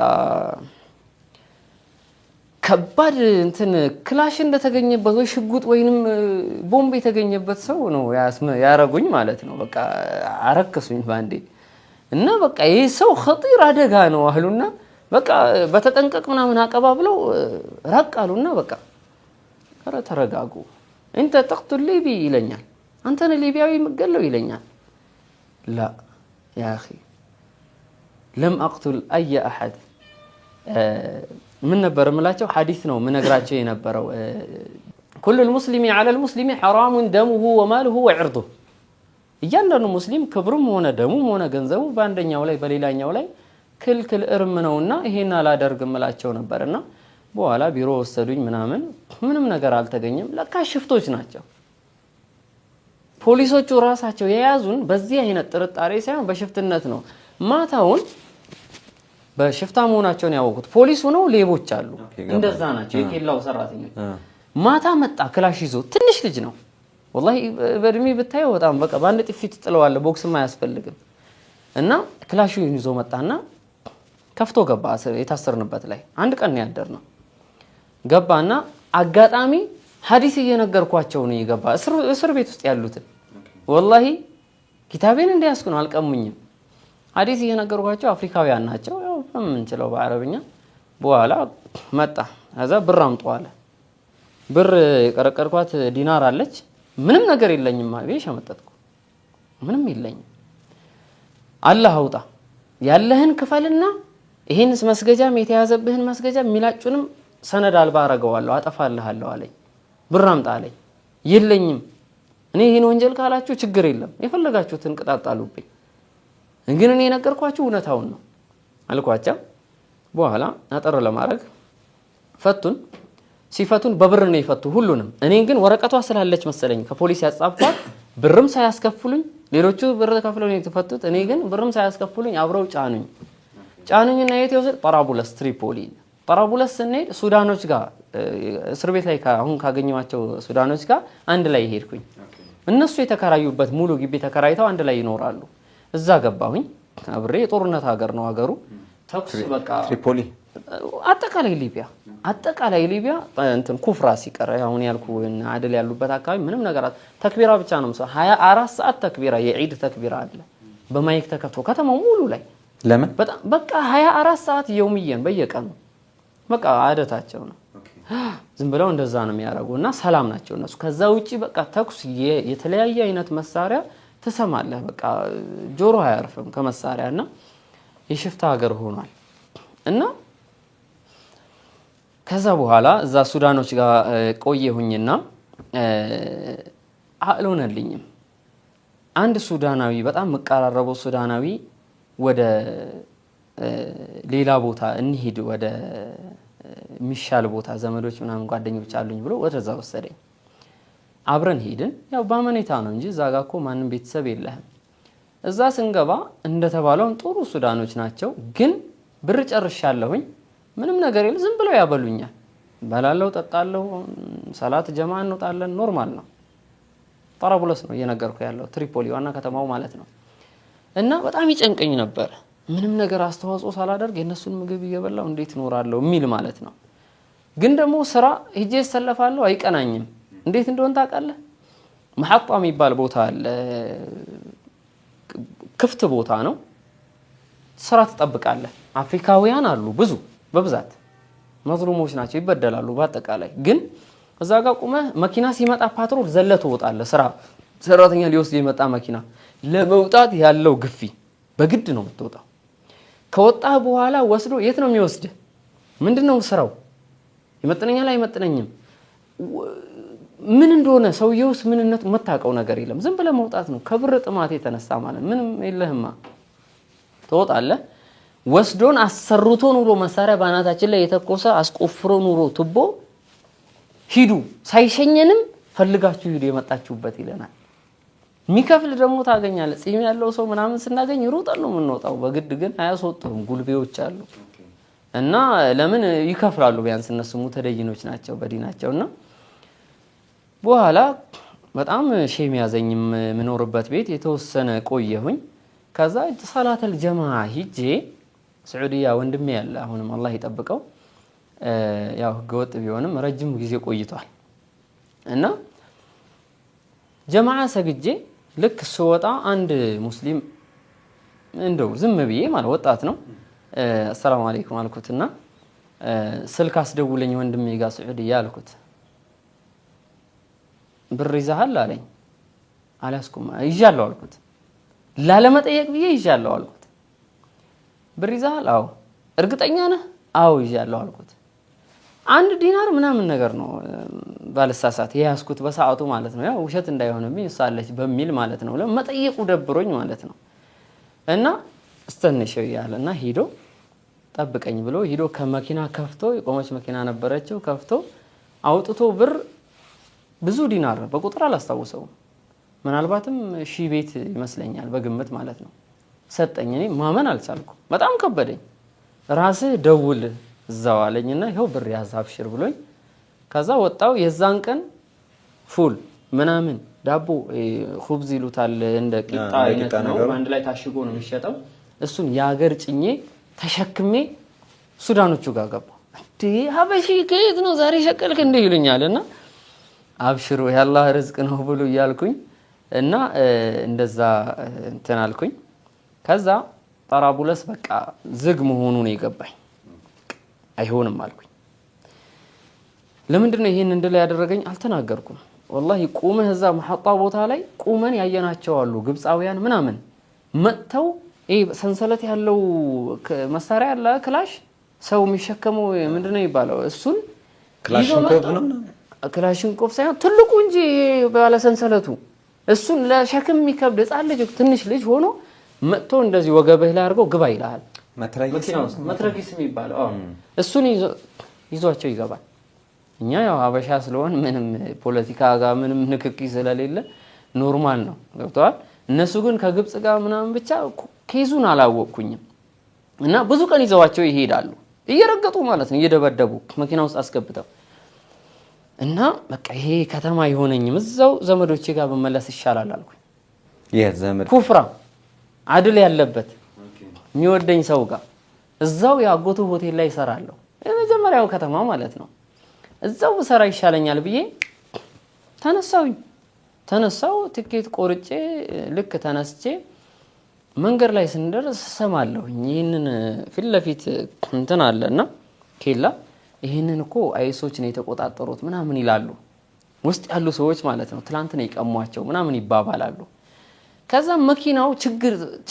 ከባድ እንትን ክላሽ እንደተገኘበት ወይ ሽጉጥ ወይንም ቦምብ የተገኘበት ሰው ነው ያረጉኝ ማለት ነው። በቃ አረከሱኝ ባንዴ። እና በቃ ይሄ ሰው ኸጢር አደጋ ነው አሉና በቃ በተጠንቀቅ ምናምን አቀባብለው ራቅ አሉና በቃ ኧረ ተረጋጉ፣ እንተ ተቅቱል ሊቢ ይለኛል፣ አንተን ሊቢያዊ መገለው ይለኛል። ላ ያ አኺ ለም አቅቱል አየ አሐድ። ምን ነበር የምላቸው ሐዲስ ነው ምነግራቸው የነበረው። ኩሉል ሙስሊሚ ዐለል ሙስሊሚ ሐራሙን ደሙሁ ወማሉሁ ወዕርዱሁ። እያንዳንዱ ሙስሊም ክብሩም ሆነ ደሙም ሆነ ገንዘቡ በአንደኛው ላይ በሌላኛው ላይ ክልክል እርም ነውና ይሄን አላደርግም እላቸው ነበርና በኋላ ቢሮ ወሰዱኝ ምናምን ምንም ነገር አልተገኘም። ለካ ሽፍቶች ናቸው ፖሊሶቹ ራሳቸው የያዙን በዚህ አይነት ጥርጣሬ ሳይሆን በሽፍትነት ነው። ማታውን በሽፍታ መሆናቸውን ያወቁት ፖሊስ ሆነው ሌቦች አሉ፣ እንደዛ ናቸው የኬላው ሰራተኞች። ማታ መጣ ክላሽ ይዞ፣ ትንሽ ልጅ ነው ወላሂ በእድሜ ብታየው በጣም በቃ በአንድ ጥፊት ጥለዋለህ፣ ቦክስም አያስፈልግም። እና ክላሹን ይዞ መጣና ከፍቶ ገባ። የታሰርንበት ላይ አንድ ቀን ያደር ነው ገባና አጋጣሚ ሐዲስ እየነገርኳቸው ነው ይገባ እስር ቤት ውስጥ ያሉትን ወላሂ ኪታቤን እንዲያስኩ ነው አልቀሙኝም። ሐዲስ እየነገርኳቸው አፍሪካውያን ናቸው ያው ምንችለው በአረብኛ። በኋላ መጣ ከዛ ብር አምጡ አለ። ብር የቀረቀርኳት ዲናር አለች። ምንም ነገር የለኝም ማለት ሸመጠጥኩ። ምንም የለኝም። አላህ አውጣ ያለህን ክፈልና ይሄን መስገጃም የተያዘብህን መስገጃ ሚላጩንም ሰነድ አልባ አረጋዋለሁ አጠፋልሃለሁ አለኝ። ብር አምጣ አለኝ። የለኝም እኔ ይሄን ወንጀል ካላችሁ ችግር የለም የፈለጋችሁትን ቅጣት ጣሉብኝ፣ ግን እኔ የነገርኳችሁ እውነታውን ነው አልኳቸው። በኋላ አጠር ለማድረግ ፈቱን። ሲፈቱን በብር ነው ይፈቱ ሁሉንም። እኔ ግን ወረቀቷ ስላለች መሰለኝ ከፖሊስ ያጻፍኳት ብርም ሳያስከፍሉኝ፣ ሌሎቹ ብር ከፍለው ነው የተፈቱት። እኔ ግን ብርም ሳያስከፍሉኝ አብረው ጫኑኝና የት ይወስድ ጠራቡለስ ትሪፖሊ። ጠራቡለስ ስንሄድ ሱዳኖች ጋር እስር ቤት ላይ አሁን ካገኘዋቸው ሱዳኖች ጋር አንድ ላይ ሄድኩኝ። እነሱ የተከራዩበት ሙሉ ግቢ ተከራይተው አንድ ላይ ይኖራሉ። እዛ ገባሁኝ አብሬ። የጦርነት ሀገር ነው ሀገሩ። ተኩስ በቃ ትሪፖሊ አጠቃላይ ሊቢያ እንትን ኩፍራ ሲቀር አሁን ያልኩ አድል ያሉበት አካባቢ ምንም ነገር ተክቢራ ብቻ ነው። 24 ሰዓት ተክቢራ የዒድ ተክቢራ አለ በማይክ ተከፍቶ ከተማው ሙሉ ላይ። ለምን በቃ 24 ሰዓት የውምየን በየቀኑ በቃ አደታቸው ነው። ዝም ብለው እንደዛ ነው የሚያደርጉና ሰላም ናቸው እነሱ። ከዛ ውጪ በቃ ተኩስ የተለያየ አይነት መሳሪያ ትሰማለህ። በቃ ጆሮ አያርፍም ከመሳሪያና የሽፍታ ሀገር ሆኗል። እና ከዛ በኋላ እዛ ሱዳኖች ጋር ቆየሁኝና አልሆነልኝም። አንድ ሱዳናዊ በጣም መቀራረበው ሱዳናዊ ወደ ሌላ ቦታ እንሂድ ወደ ሚሻል ቦታ ዘመዶች ምናምን ጓደኞች አሉኝ ብሎ ወደዛ ወሰደኝ። አብረን ሄድን። ያው ባመኔታ ነው እንጂ እዛ ጋር እኮ ማንም ቤተሰብ የለህም። እዛ ስንገባ እንደተባለው ጥሩ ሱዳኖች ናቸው፣ ግን ብር ጨርሻለሁኝ። ምንም ነገር የለም፣ ዝም ብለው ያበሉኛል። በላለው፣ ጠጣለው፣ ሰላት ጀማ እንወጣለን፣ ኖርማል ነው። ጠራቡለስ ነው እየነገርኩ ያለው ትሪፖሊ ዋና ከተማው ማለት ነው። እና በጣም ይጨንቀኝ ነበር ምንም ነገር አስተዋጽኦ ሳላደርግ የነሱን ምግብ እየበላው እንዴት እኖራለሁ የሚል ማለት ነው። ግን ደግሞ ስራ ሄጄ እሰለፋለሁ አይቀናኝም። እንዴት እንደሆነ ታውቃለህ? መሐጣ የሚባል ቦታ አለ፣ ክፍት ቦታ ነው። ስራ ትጠብቃለህ። አፍሪካውያን አሉ ብዙ በብዛት መዝሉሞች ናቸው፣ ይበደላሉ በአጠቃላይ። ግን እዛ ጋር ቁመህ መኪና ሲመጣ ፓትሮል ዘለ ትወጣለህ። ስራ ሰራተኛ ሊወስድ የመጣ መኪና ለመውጣት ያለው ግፊ በግድ ነው የምትወጣው። ከወጣህ በኋላ ወስዶ የት ነው የሚወስድህ? ምንድነው ስራው? ይመጥነኛል አይመጥነኝም ምን እንደሆነ ሰውየውስ ምንነቱ መታቀው ነገር የለም። ዝም ብለህ መውጣት ነው። ከብር ጥማት የተነሳ ማለት ምንም የለህማ። ትወጣለህ። ወስዶን አሰርቶ ኑሮ መሳሪያ ባናታችን ላይ የተኮሰ አስቆፍሮ ኑሮ ቱቦ ሂዱ ሳይሸኘንም ፈልጋችሁ ሂዱ የመጣችሁበት ይለናል። ሚከፍል ደግሞ ታገኛለህ። ጺም ያለው ሰው ምናምን ስናገኝ ሩጠን ነው የምንወጣው። በግድ ግን አያስወጡም። ጉልቤዎች አሉ እና ለምን ይከፍላሉ? ቢያንስ እነሱ ሙተደይኖች ናቸው በዲናቸውና በኋላ በጣም ሼም ያዘኝም የምኖርበት ቤት የተወሰነ ቆየሁኝ። ከዛ ሰላተል ጀማዓ ሂጄ ስዑዲያ ወንድሜ ያለ አሁንም አላህ ይጠብቀው ያው ህገወጥ ቢሆንም ረጅም ጊዜ ቆይቷል እና ጀማዓ ሰግጄ ልክ ስወጣ አንድ ሙስሊም እንደው ዝም ብዬ ማለት ወጣት ነው አሰላሙ አለይኩም አልኩትና ስልክ አስደውለኝ ወንድሜ ጋር ስዑዲያ አልኩት። ብር ይዘሃል አለኝ። አላስኩም ይዣለሁ አልኩት። ላለመጠየቅ ብዬ ይዣለሁ አልኩት። ብር ይዘሃል? አዎ። እርግጠኛ ነህ? አዎ ይዣለሁ አልኩት። 1 ዲናር ምናምን ነገር ነው ባልሳሳት የያዝኩት በሰዓቱ ማለት ነው። ያው ውሸት እንዳይሆንብኝ እሳለች በሚል ማለት ነው። ለመጠየቁ ደብሮኝ ማለት ነው። እና እስተንሸው ያለና ሄዶ ጠብቀኝ ብሎ ሄዶ ከመኪና ከፍቶ የቆመች መኪና ነበረችው ከፍቶ አውጥቶ ብር ብዙ ዲናር በቁጥር አላስታውሰውም። ምናልባትም 1000 ቤት ይመስለኛል በግምት ማለት ነው። ሰጠኝ። እኔ ማመን አልቻልኩም። በጣም ከበደኝ። ራስህ ደውል እዛው አለኝና ይሄው ብር ያዝ አብሽር ብሎኝ ከዛ ወጣው። የዛን ቀን ፉል ምናምን ዳቦ ኹብዝ ይሉታል እንደ ቂጣ አይነት ነው፣ አንድ ላይ ታሽጎ ነው የሚሸጠው። እሱን ያገር ጭኜ ተሸክሜ ሱዳኖቹ ጋር ገባሁ። እንዴ ሀበሺ ከየት ነው ዛሬ ሸቀልክ እንዴ ይሉኛልና አብሽሩ ያላህ ርዝቅ ነው ብሎ እያልኩኝ እና እንደዛ እንትን አልኩኝ። ከዛ ጠራቡለስ በቃ ዝግ መሆኑን የገባኝ አይሆንም አልኩኝ። ለምንድን ነው ይሄን እንድላ ያደረገኝ አልተናገርኩም። ወላሂ ቁመህ እዛ መሐጣ ቦታ ላይ ቁመን ያየናቸው አሉ ግብፃውያን ምናምን መጥተው ሰንሰለት ያለው መሳሪያ ያለ ክላሽ ሰው የሚሸከመው ምንድነው ይባላል? እሱን ክላሽንኮቭ ነው ክላሽንኮቭ ሳይሆን ትልቁ እንጂ ባለ ሰንሰለቱ እሱን ለሸክም የሚከብድ ህፃን ልጅ ትንሽ ልጅ ሆኖ መጥቶ እንደዚህ ወገብህ ላይ አድርገው ግባ ይላል። መትረጊስ የሚባለው እሱን ይዟቸው ይገባል። እኛ ያው ሀበሻ ስለሆን ምንም ፖለቲካ ጋር ምንም ንክኪ ስለሌለ ኖርማል ነው ገብተዋል። እነሱ ግን ከግብጽ ጋር ምናምን ብቻ ኬዙን አላወቅኩኝም እና ብዙ ቀን ይዘዋቸው ይሄዳሉ እየረገጡ ማለት ነው እየደበደቡ መኪና ውስጥ አስገብተው እና በቃ ይሄ ከተማ አይሆነኝም እዛው ዘመዶቼ ጋር በመለስ ይሻላል አልኩኝ። ዘመድ ኩፍራ አድል ያለበት የሚወደኝ ሰው ጋር እዛው ያጎቱ ሆቴል ላይ እሰራለሁ። የመጀመሪያው ከተማ ማለት ነው። እዛው ሰራ ይሻለኛል ብዬ ተነሳው ትኬት ቆርጬ ልክ ተነስቼ መንገድ ላይ ስንደርስ ሰማለሁ ይሄንን ፊት ለፊት እንትን አለና ኬላ ይሄንን እኮ አይሶች ነው የተቆጣጠሩት ምናምን ይላሉ ውስጥ ያሉ ሰዎች ማለት ነው። ትላንት ነው ይቀሟቸው ምናምን ይባባላሉ። ከዛ መኪናው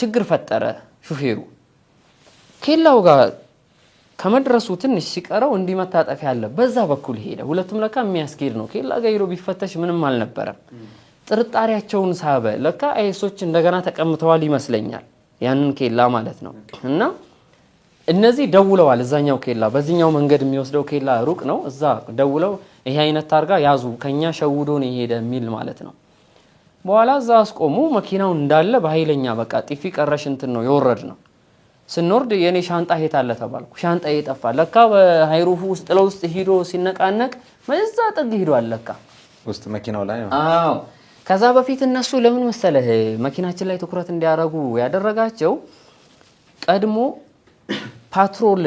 ችግር ፈጠረ ሹፌሩ ኬላው ጋር ከመድረሱ ትንሽ ሲቀረው እንዲመታጠፊያ አለ በዛ በኩል ሄደ። ሁለቱም ለካ የሚያስኬድ ነው። ኬላ ጋር ሄዶ ቢፈተሽ ምንም አልነበረም። ጥርጣሬያቸውን ሳበ። ለካ አይሶች እንደገና ተቀምጠዋል ይመስለኛል ያንን ኬላ ማለት ነው። እና እነዚህ ደውለዋል እዛኛው ኬላ፣ በዚህኛው መንገድ የሚወስደው ኬላ ሩቅ ነው። እዛ ደውለው ይሄ አይነት ታርጋ ያዙ ከኛ ሸውዶን ይሄደ የሚል ማለት ነው። በኋላ እዛ አስቆሙ። መኪናው እንዳለ በኃይለኛ በቃ ጢፊ ቀረሽ እንትን ነው የወረድ ነው። ስንወርድ የኔ ሻንጣ የት አለ ተባልኩ። ሻንጣ የጠፋ ለካ በሃይሩፉ ውስጥ ለውስጥ ሂዶ ሲነቃነቅ መዛ ጥግ ሂዷል ለካ ውስጥ መኪናው ላይ ነው። አዎ ከዛ በፊት እነሱ ለምን መሰለህ መኪናችን ላይ ትኩረት እንዲያረጉ ያደረጋቸው ቀድሞ ፓትሮል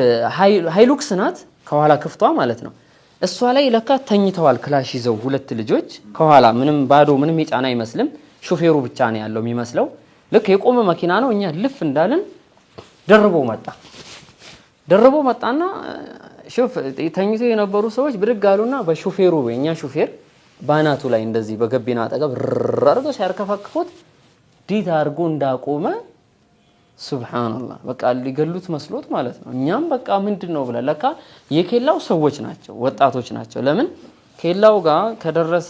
ሃይሉክስ ናት ከኋላ ክፍቷ ማለት ነው። እሷ ላይ ለካ ተኝተዋል ክላሽ ይዘው ሁለት ልጆች ከኋላ ምንም ባዶ ምንም የጫና አይመስልም። ሾፌሩ ብቻ ነው ያለው የሚመስለው። ልክ የቆመ መኪና ነው። እኛ ልፍ እንዳለን ደርቦ መጣና ሹፍ ተኝተው የነበሩ ሰዎች ብድግ አሉና በሾፌሩ የኛ ሾፌር ባናቱ ላይ እንደዚህ በገቢና አጠገብ አርጎ ሲያርከፈክፉት ዲት አርጎ እንዳቆመ ሱብሃንአላህ በቃ ሊገሉት መስሎት ማለት ነው። እኛም በቃ ምንድነው ብለን ለካ የኬላው ሰዎች ናቸው ወጣቶች ናቸው። ለምን ኬላው ጋር ከደረሰ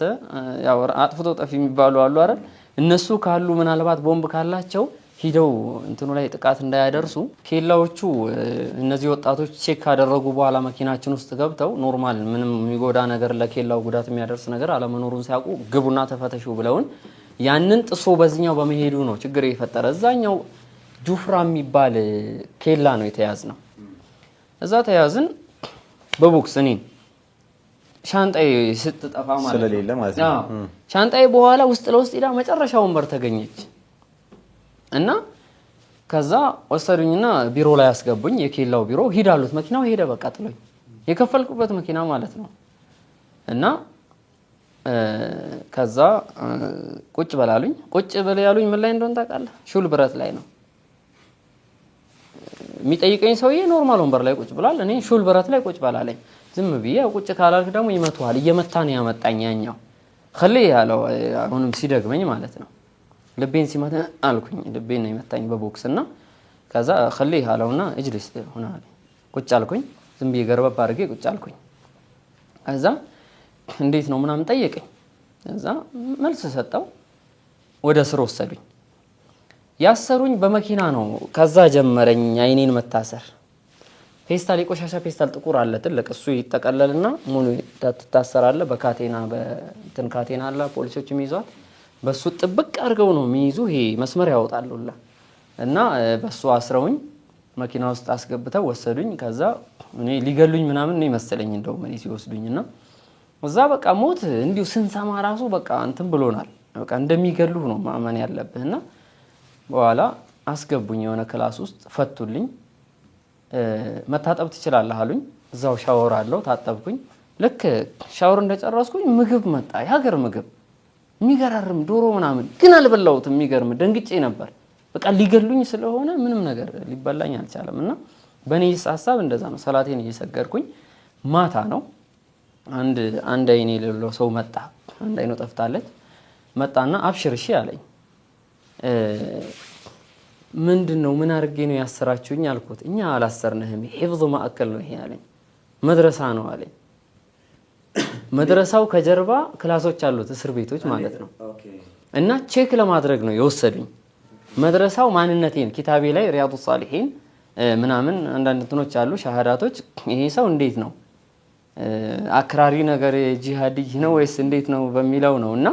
ያው አጥፍቶ ጠፊ የሚባሉ አሉ አይደል? እነሱ ካሉ ምናልባት ቦምብ ካላቸው ሂደው እንትኑ ላይ ጥቃት እንዳያደርሱ ኬላዎቹ እነዚህ ወጣቶች ቼክ ካደረጉ በኋላ መኪናችን ውስጥ ገብተው ኖርማል ምንም የሚጎዳ ነገር ለኬላው ጉዳት የሚያደርስ ነገር አለመኖሩን ሲያውቁ ግቡና ተፈተሹ ብለውን ያንን ጥሶ በዚህኛው በመሄዱ ነው ችግር የፈጠረ። እዛኛው ጁፍራ የሚባል ኬላ ነው የተያዝነው። እዛ ተያዝን በቦክስ እኔ ሻንጣዬ ስትጠፋ ማለት ነው። ሻንጣዬ በኋላ ውስጥ ለውስጥ ሄዳ መጨረሻ ወንበር ተገኘች እና ከዛ ወሰዱኝና ቢሮ ላይ ያስገቡኝ። የኬላው ቢሮ ሂዳሉት መኪናው ሄደ በቃ ጥሎኝ የከፈልኩበት መኪና ማለት ነው። እና ከዛ ቁጭ በላሉኝ። ቁጭ በል ያሉኝ ምን ላይ እንደሆነ ታውቃለህ? ሹል ብረት ላይ ነው የሚጠይቀኝ ሰውዬ። ኖርማል ወንበር ላይ ቁጭ ብሏል። እኔ ሹል ብረት ላይ ቁጭ በላለኝ። ዝም ብዬ ቁጭ ካላልክ ደግሞ ይመቱሃል። እየመታ ነው ያመጣኝ ያኛው خليه ያለው አሁንም ሲደግመኝ ማለት ነው። ልቤን ሲመታ አልኩኝ። ልቤን ነው የመታኝ በቦክስና ከዛ خليه ያለውና እጅልስ ሆነ ቁጭ አልኩኝ። ዝም ብዬ ገርበብ አድርጌ ቁጭ አልኩኝ። ከዛ እንዴት ነው ምናምን ጠየቀኝ። ከዛ መልስ ሰጠው። ወደ ስር ወሰዱኝ። ያሰሩኝ በመኪና ነው። ከዛ ጀመረኝ አይኔን መታሰር። ፌስታል የቆሻሻ ፌስታል ጥቁር አለ ትልቅ እሱ ይጠቀለልና ሙሉ ተታሰራለ በካቴና በእንትን ካቴና አለ ፖሊሶች የሚይዟት በሱ ጥብቅ አድርገው ነው የሚይዙ። ይሄ መስመር ያወጣሉላ እና በሱ አስረውኝ መኪና ውስጥ አስገብተው ወሰዱኝ። ከዛ እኔ ሊገሉኝ ምናምን ነው መሰለኝ እንደው ምን ሲወስዱኝና እዛ በቃ ሞት እንዲሁ ስንሰማ ራሱ በቃ እንትን ብሎናል። በቃ እንደሚገሉህ ነው ማመን ያለብህና በኋላ አስገቡኝ የሆነ ክላስ ውስጥ ፈቱልኝ። መታጠብ ትችላለህ አሉኝ። እዛው ሻወር አለው ታጠብኩኝ። ልክ ሻወር እንደጨረስኩኝ ምግብ መጣ። የሀገር ምግብ የሚገራርም ዶሮ ምናምን ግን አልበላሁትም። የሚገርም ደንግጬ ነበር። በቃ ሊገሉኝ ስለሆነ ምንም ነገር ሊበላኝ አልቻለም። እና በእኔ ሐሳብ እንደዛ ነው። ሰላቴን እየሰገድኩኝ ማታ ነው። አንድ አይኔ የሌለው ሰው መጣ። አንድ አይኑ ጠፍታለች። መጣና አብሽር እሺ አለኝ። ምንድነው ምን አርጌ ነው ያሰራችሁኝ አልኩት። እኛ አላሰርነህም ሂፍዝ ማዕከል ነው ይሄ አለኝ። መድረሳ ነው አለኝ። መድረሳው ከጀርባ ክላሶች አሉት እስር ቤቶች ማለት ነው። እና ቼክ ለማድረግ ነው የወሰዱኝ። መድረሳው ማንነቴን ኪታቤ ላይ ሪያዱ ሷሊሂን ምናምን አንዳንድ እንትኖች አሉ ሻሃዳቶች። ይሄ ሰው እንዴት ነው አክራሪ ነገር ጂሃዲ ነው ወይስ እንዴት ነው በሚለው ነውና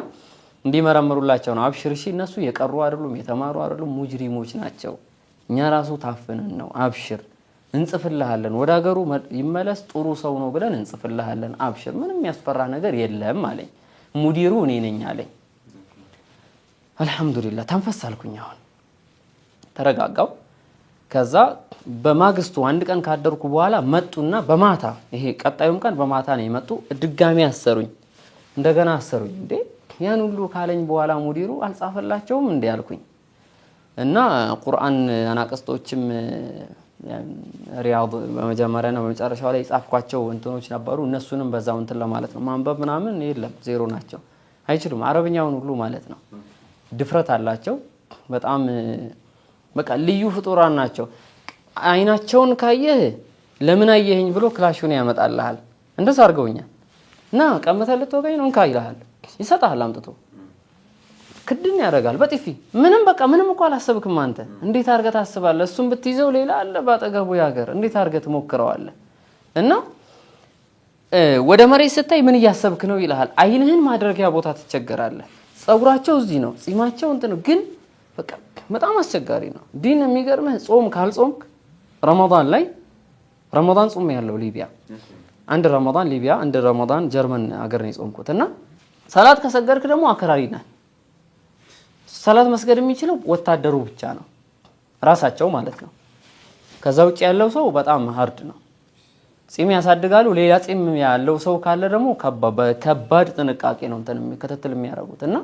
እንዲመረምሩላቸው ነው። አብሽር እሺ እነሱ የቀሩ አይደሉም የተማሩ አይደሉም ሙጅሪሞች ናቸው። እኛ ራሱ ታፍነን ነው። አብሽር እንጽፍልሃለን፣ ወደ ሀገሩ ይመለስ ጥሩ ሰው ነው ብለን እንጽፍልሃለን። አብሽር ምንም ያስፈራ ነገር የለም አለኝ። ሙዲሩ እኔ ነኝ አለኝ። አልহামዱሊላህ ተንፈስ አልኩኝ። አሁን ተረጋጋው። ከዛ በማግስቱ አንድ ቀን ካደርኩ በኋላ መጡና በማታ ይሄ ቀጣዩም ቀን በማታ ነው የመጡ። ድጋሚ አሰሩኝ። እንደገና አሰሩኝ። እንዴ ያን ሁሉ ካለኝ በኋላ ሙዲሩ አልጻፈላቸውም እንዴ አልኩኝ። እና ቁርአን አናቀስቶችም ሪያድ በመጀመሪያና በመጨረሻው ላይ ጻፍኳቸው እንትኖች ነበሩ። እነሱንም በዛው እንትን ለማለት ነው። ማንበብ ምናምን የለም ዜሮ ናቸው። አይችሉም አረብኛውን ሁሉ ማለት ነው። ድፍረት አላቸው በጣም በቃ ልዩ ፍጡራን ናቸው። አይናቸውን ካየህ ለምን አየኸኝ ብሎ ክላሹን ያመጣልሃል። እንደዛ አድርገውኛል። እና ቀምተህ ልትወጋኝ ነው እንካ ይልሃል፣ ይሰጣል አምጥቶ ክድን ያደርጋል በጥፊ። ምንም በቃ ምንም እኮ አላሰብክም አንተ። እንዴት አድርገህ ታስባለህ? እሱን ብትይዘው ሌላ አለ ባጠገቡ ያገር፣ እንዴት አድርገህ ትሞክረዋለህ? እና ወደ መሬት ስታይ ምን እያሰብክ ነው ይልሃል። አይንህን ማድረጊያ ቦታ ትቸገራለህ። ጸጉራቸው እዚህ ነው፣ ጺማቸው እንትን ነው፣ ግን በቃ በጣም አስቸጋሪ ነው። ዲን የሚገርምህ ጾም ካልጾምክ ረመዳን ላይ ረመዳን ጾም ያለው ሊቢያ አንድ ረመዳን ሊቢያ አንድ ረመዳን ጀርመን ሀገር ነው የጾምኩት። እና ሰላት ከሰገድክ ደግሞ አክራሪ ነህ። ሰላት መስገድ የሚችለው ወታደሩ ብቻ ነው ራሳቸው ማለት ነው። ከዛ ውጭ ያለው ሰው በጣም ሃርድ ነው። ጺም ያሳድጋሉ። ሌላ ጺም ያለው ሰው ካለ ደግሞ በከባድ ጥንቃቄ ነው እንትን ክትትል የሚያደርጉት። እና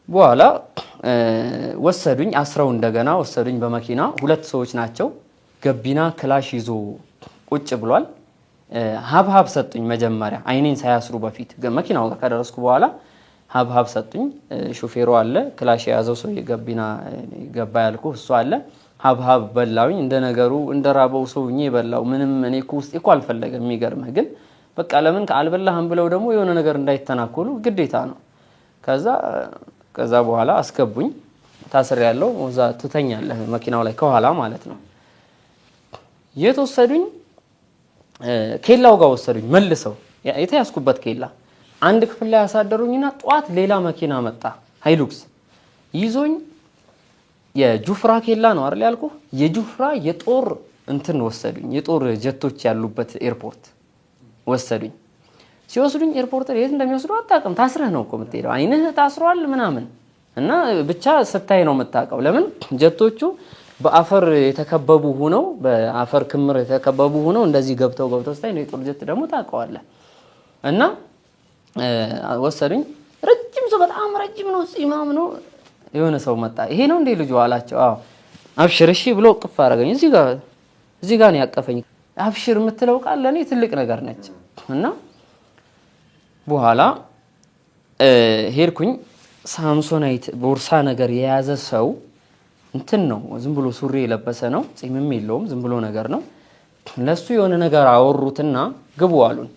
በኋላ ወሰዱኝ፣ አስረው እንደገና ወሰዱኝ በመኪና። 2 ሰዎች ናቸው። ገቢና ክላሽ ይዞ ቁጭ ብሏል። ሀብሀብ ሰጡኝ መጀመሪያ አይኔን ሳያስሩ በፊት። መኪናው ጋር ከደረስኩ በኋላ ሀብሀብ ሰጡኝ። ሹፌሩ አለ፣ ክላሽ የያዘው ሰው ገቢና ገባ ያልኩ እሱ አለ። ሀብሀብ በላውኝ። እንደ ነገሩ እንደ ራበው ሰው በላው። ምንም እኔ እኮ ውስጤ እኮ አልፈለገም። የሚገርምህ ግን በቃ ለምን አልበላህም ብለው ደግሞ የሆነ ነገር እንዳይተናኮሉ ግዴታ ነው። ከዛ በኋላ አስገቡኝ። ታስር ያለው እዛ ትተኛለህ መኪናው ላይ ከኋላ ማለት ነው። የት ወሰዱኝ? ኬላው ጋር ወሰዱኝ መልሰው የተያዝኩበት ኬላ። አንድ ክፍል ላይ ያሳደሩኝና ጧት ሌላ መኪና መጣ ሃይሉክስ ይዞኝ የጁፍራ ኬላ ነው አይደል ያልኩህ? የጁፍራ የጦር እንትን ወሰዱኝ። የጦር ጀቶች ያሉበት ኤርፖርት ወሰዱኝ። ሲወስዱኝ ኤርፖርት የት እንደሚወስዱ አታውቅም። ታስረህ ነው እኮ የምትሄደው። አይንህ ታስሯል ምናምን እና ብቻ ስታይ ነው የምታውቀው። ለምን ጀቶቹ በአፈር የተከበቡ ሆነው በአፈር ክምር የተከበቡ ሆነው እንደዚህ ገብተው ስታይ ነው። የጦር ጀት ደግሞ ታውቀዋለህ። እና ወሰዱኝ። ረጅም ሰው በጣም ረጅም ነው፣ ጺማም ነው። የሆነ ሰው መጣ። ይሄ ነው እንዴ ልጁ አላቸው። አዎ አብሽር እሺ ብሎ ቅፍ አደረገኝ። እዚህ ጋር ነው ያቀፈኝ። አብሽር የምትለው ቃል ለኔ ትልቅ ነገር ነች። እና በኋላ ሄድኩኝ። ሳምሶናይት ቦርሳ ነገር የያዘ ሰው እንትን ነው፣ ዝም ብሎ ሱሪ የለበሰ ነው፣ ጺምም የለውም፣ ዝም ብሎ ነገር ነው። ለሱ የሆነ ነገር አወሩትና ግቡ አሉን።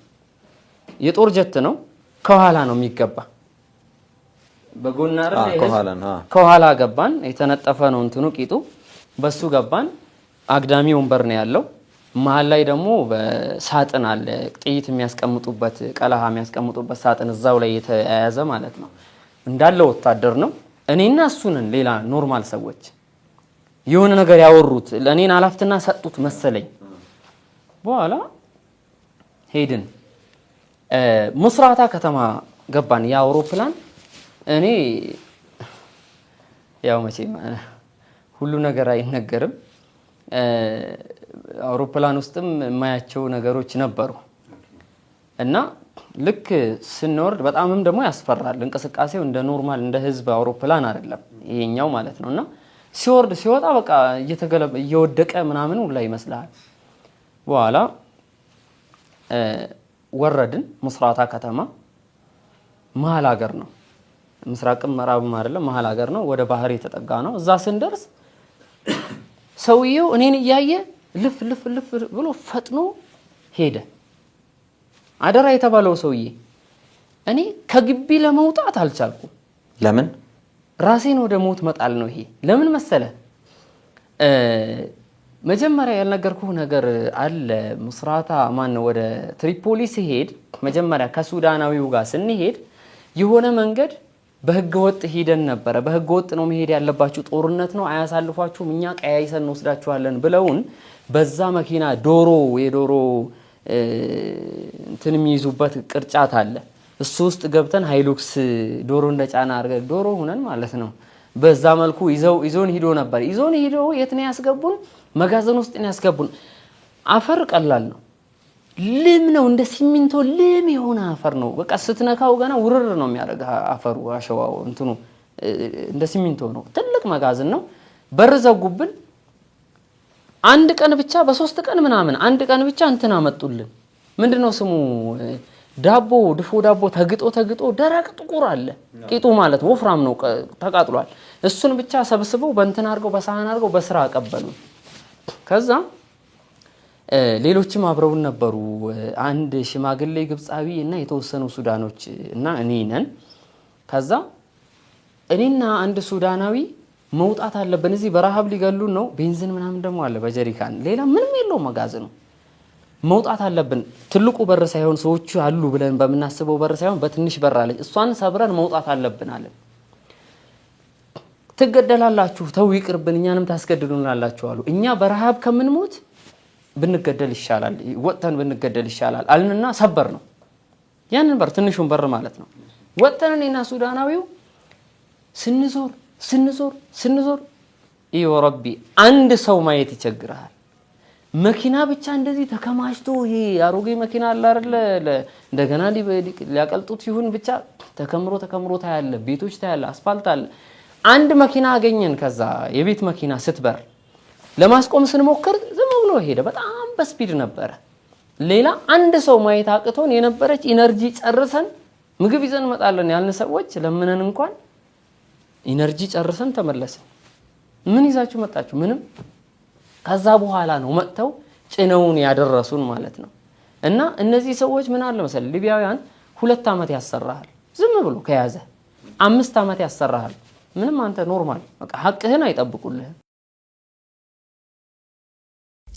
የጦር ጀት ነው፣ ከኋላ ነው የሚገባ። በጎን ከኋላ ገባን። የተነጠፈ ነው እንትኑ ቂጡ፣ በሱ ገባን። አግዳሚ ወንበር ነው ያለው። መሀል ላይ ደግሞ በሳጥን አለ፣ ጥይት የሚያስቀምጡበት ቀለሃ የሚያስቀምጡበት ሳጥን እዛው ላይ የተያያዘ ማለት ነው። እንዳለ ወታደር ነው። እኔና እሱንን ሌላ ኖርማል ሰዎች የሆነ ነገር ያወሩት ለእኔን አላፍትና ሰጡት መሰለኝ። በኋላ ሄድን። ምስራታ ከተማ ገባን። የአውሮፕላን እኔ ያው መቼም ሁሉ ነገር አይነገርም። አውሮፕላን ውስጥም የማያቸው ነገሮች ነበሩ እና ልክ ስንወርድ በጣምም ደግሞ ያስፈራል። እንቅስቃሴው እንደ ኖርማል እንደ ህዝብ አውሮፕላን አይደለም ይሄኛው ማለት ነው። እና ሲወርድ ሲወጣ በቃ እየወደቀ ምናምን ሁላ ይመስላል። በኋላ ወረድን። ምስራታ ከተማ መሀል ሀገር ነው። ምስራቅም ምዕራብም አይደለም፣ መሀል ሀገር ነው። ወደ ባህር የተጠጋ ነው። እዛ ስንደርስ ሰውየው እኔን እያየ ልፍ ልፍ ልፍ ብሎ ፈጥኖ ሄደ። አደራ የተባለው ሰውዬ። እኔ ከግቢ ለመውጣት አልቻልኩም። ለምን? ራሴን ወደ ሞት መጣል ነው። ይሄ ለምን መሰለ? መጀመሪያ ያልነገርኩህ ነገር አለ። ምስራታ ማን ወደ ትሪፖሊ ሲሄድ መጀመሪያ ከሱዳናዊው ጋር ስንሄድ የሆነ መንገድ በህገ ወጥ ሄደን ነበረ። በህገ ወጥ ነው መሄድ ያለባችሁ፣ ጦርነት ነው አያሳልፏችሁም፣ እኛ ቀያይሰን እንወስዳችኋለን ብለውን በዛ መኪና የዶሮ እንትን የሚይዙበት ቅርጫት አለ። እሱ ውስጥ ገብተን ሃይሉክስ ዶሮ እንደጫና አድርገን ዶሮ ሆነን ማለት ነው። በዛ መልኩ ይዞን ሂዶ ነበር። ይዞን ሂዶ የት ነው ያስገቡን? መጋዘን ውስጥ ነው ያስገቡን። አፈር ቀላል ነው፣ ልም ነው፣ እንደ ሲሚንቶ ልም የሆነ አፈር ነው። በቃ ስትነካው ገና ውርር ነው የሚያደርግ አፈሩ፣ አሸዋው እንትኑ እንደ ሲሚንቶ ነው። ትልቅ መጋዘን ነው። በር ዘጉብን። አንድ ቀን ብቻ በ3 ቀን ምናምን አንድ ቀን ብቻ እንትን አመጡልን። ምንድነው ስሙ? ድፎ ዳቦ ተግጦ ደረቅ ጥቁር አለ። ቂጡ ማለት ወፍራም ነው፣ ተቃጥሏል። እሱን ብቻ ሰብስበው በእንትን አድርገው በሳህን አድርገው በስራ አቀበሉ። ከዛ ሌሎችም አብረውን ነበሩ አንድ ሽማግሌ ግብጻዊ እና የተወሰኑ ሱዳኖች እና እኔ ነን ከዛ እኔና አንድ ሱዳናዊ መውጣት አለብን እዚህ በረሃብ ሊገሉን ነው ቤንዚን ምናምን ደግሞ አለ በጀሪካን ሌላ ምንም የለውም መጋዘኑ መውጣት አለብን ትልቁ በር ሳይሆን ሰዎቹ አሉ ብለን በመናስበው በር ሳይሆን በትንሽ በር አለች እሷን ሰብረን መውጣት አለብን አለ ትገደላላችሁ ተው ይቅርብን እኛንም ታስገድዱናላችሁ አሉ እኛ በረሃብ ከምንሞት ብንገደል ይሻላል ወጥተን ብንገደል ይሻላል አልንና ሰበር ነው ያንን በር ትንሹን በር ማለት ነው ወጥተን እኔና ሱዳናዊው ስንዞር ይሄ ረቢ አንድ ሰው ማየት ይቸግራል መኪና ብቻ እንደዚህ ተከማችቶ ይሄ አሮጌ መኪና አለ አይደል እንደገና ሊያቀልጡት ይሁን ብቻ ተከምሮ ታያለ ቤቶች ታያለ አስፋልት አለ አንድ መኪና አገኘን ከዛ የቤት መኪና ስትበር ለማስቆም ስንሞክር ዝም ብሎ ሄደ በጣም በስፒድ ነበር ሌላ አንድ ሰው ማየት አቅቶን የነበረች ኢነርጂ ጨርሰን ምግብ ይዘን መጣለን ያልን ሰዎች ለምነን እንኳን ኢነርጂ ጨርሰን ተመለስን ምን ይዛችሁ መጣችሁ ምንም ከዛ በኋላ ነው መጥተው ጭነውን ያደረሱን ማለት ነው እና እነዚህ ሰዎች ምን አለ መሰለ ሊቢያውያን 2 አመት ያሰራሃል ዝም ብሎ ከያዘ 5 አመት ያሰራሃል ምንም አንተ ኖርማል በቃ ሐቅህን አይጠብቁልህ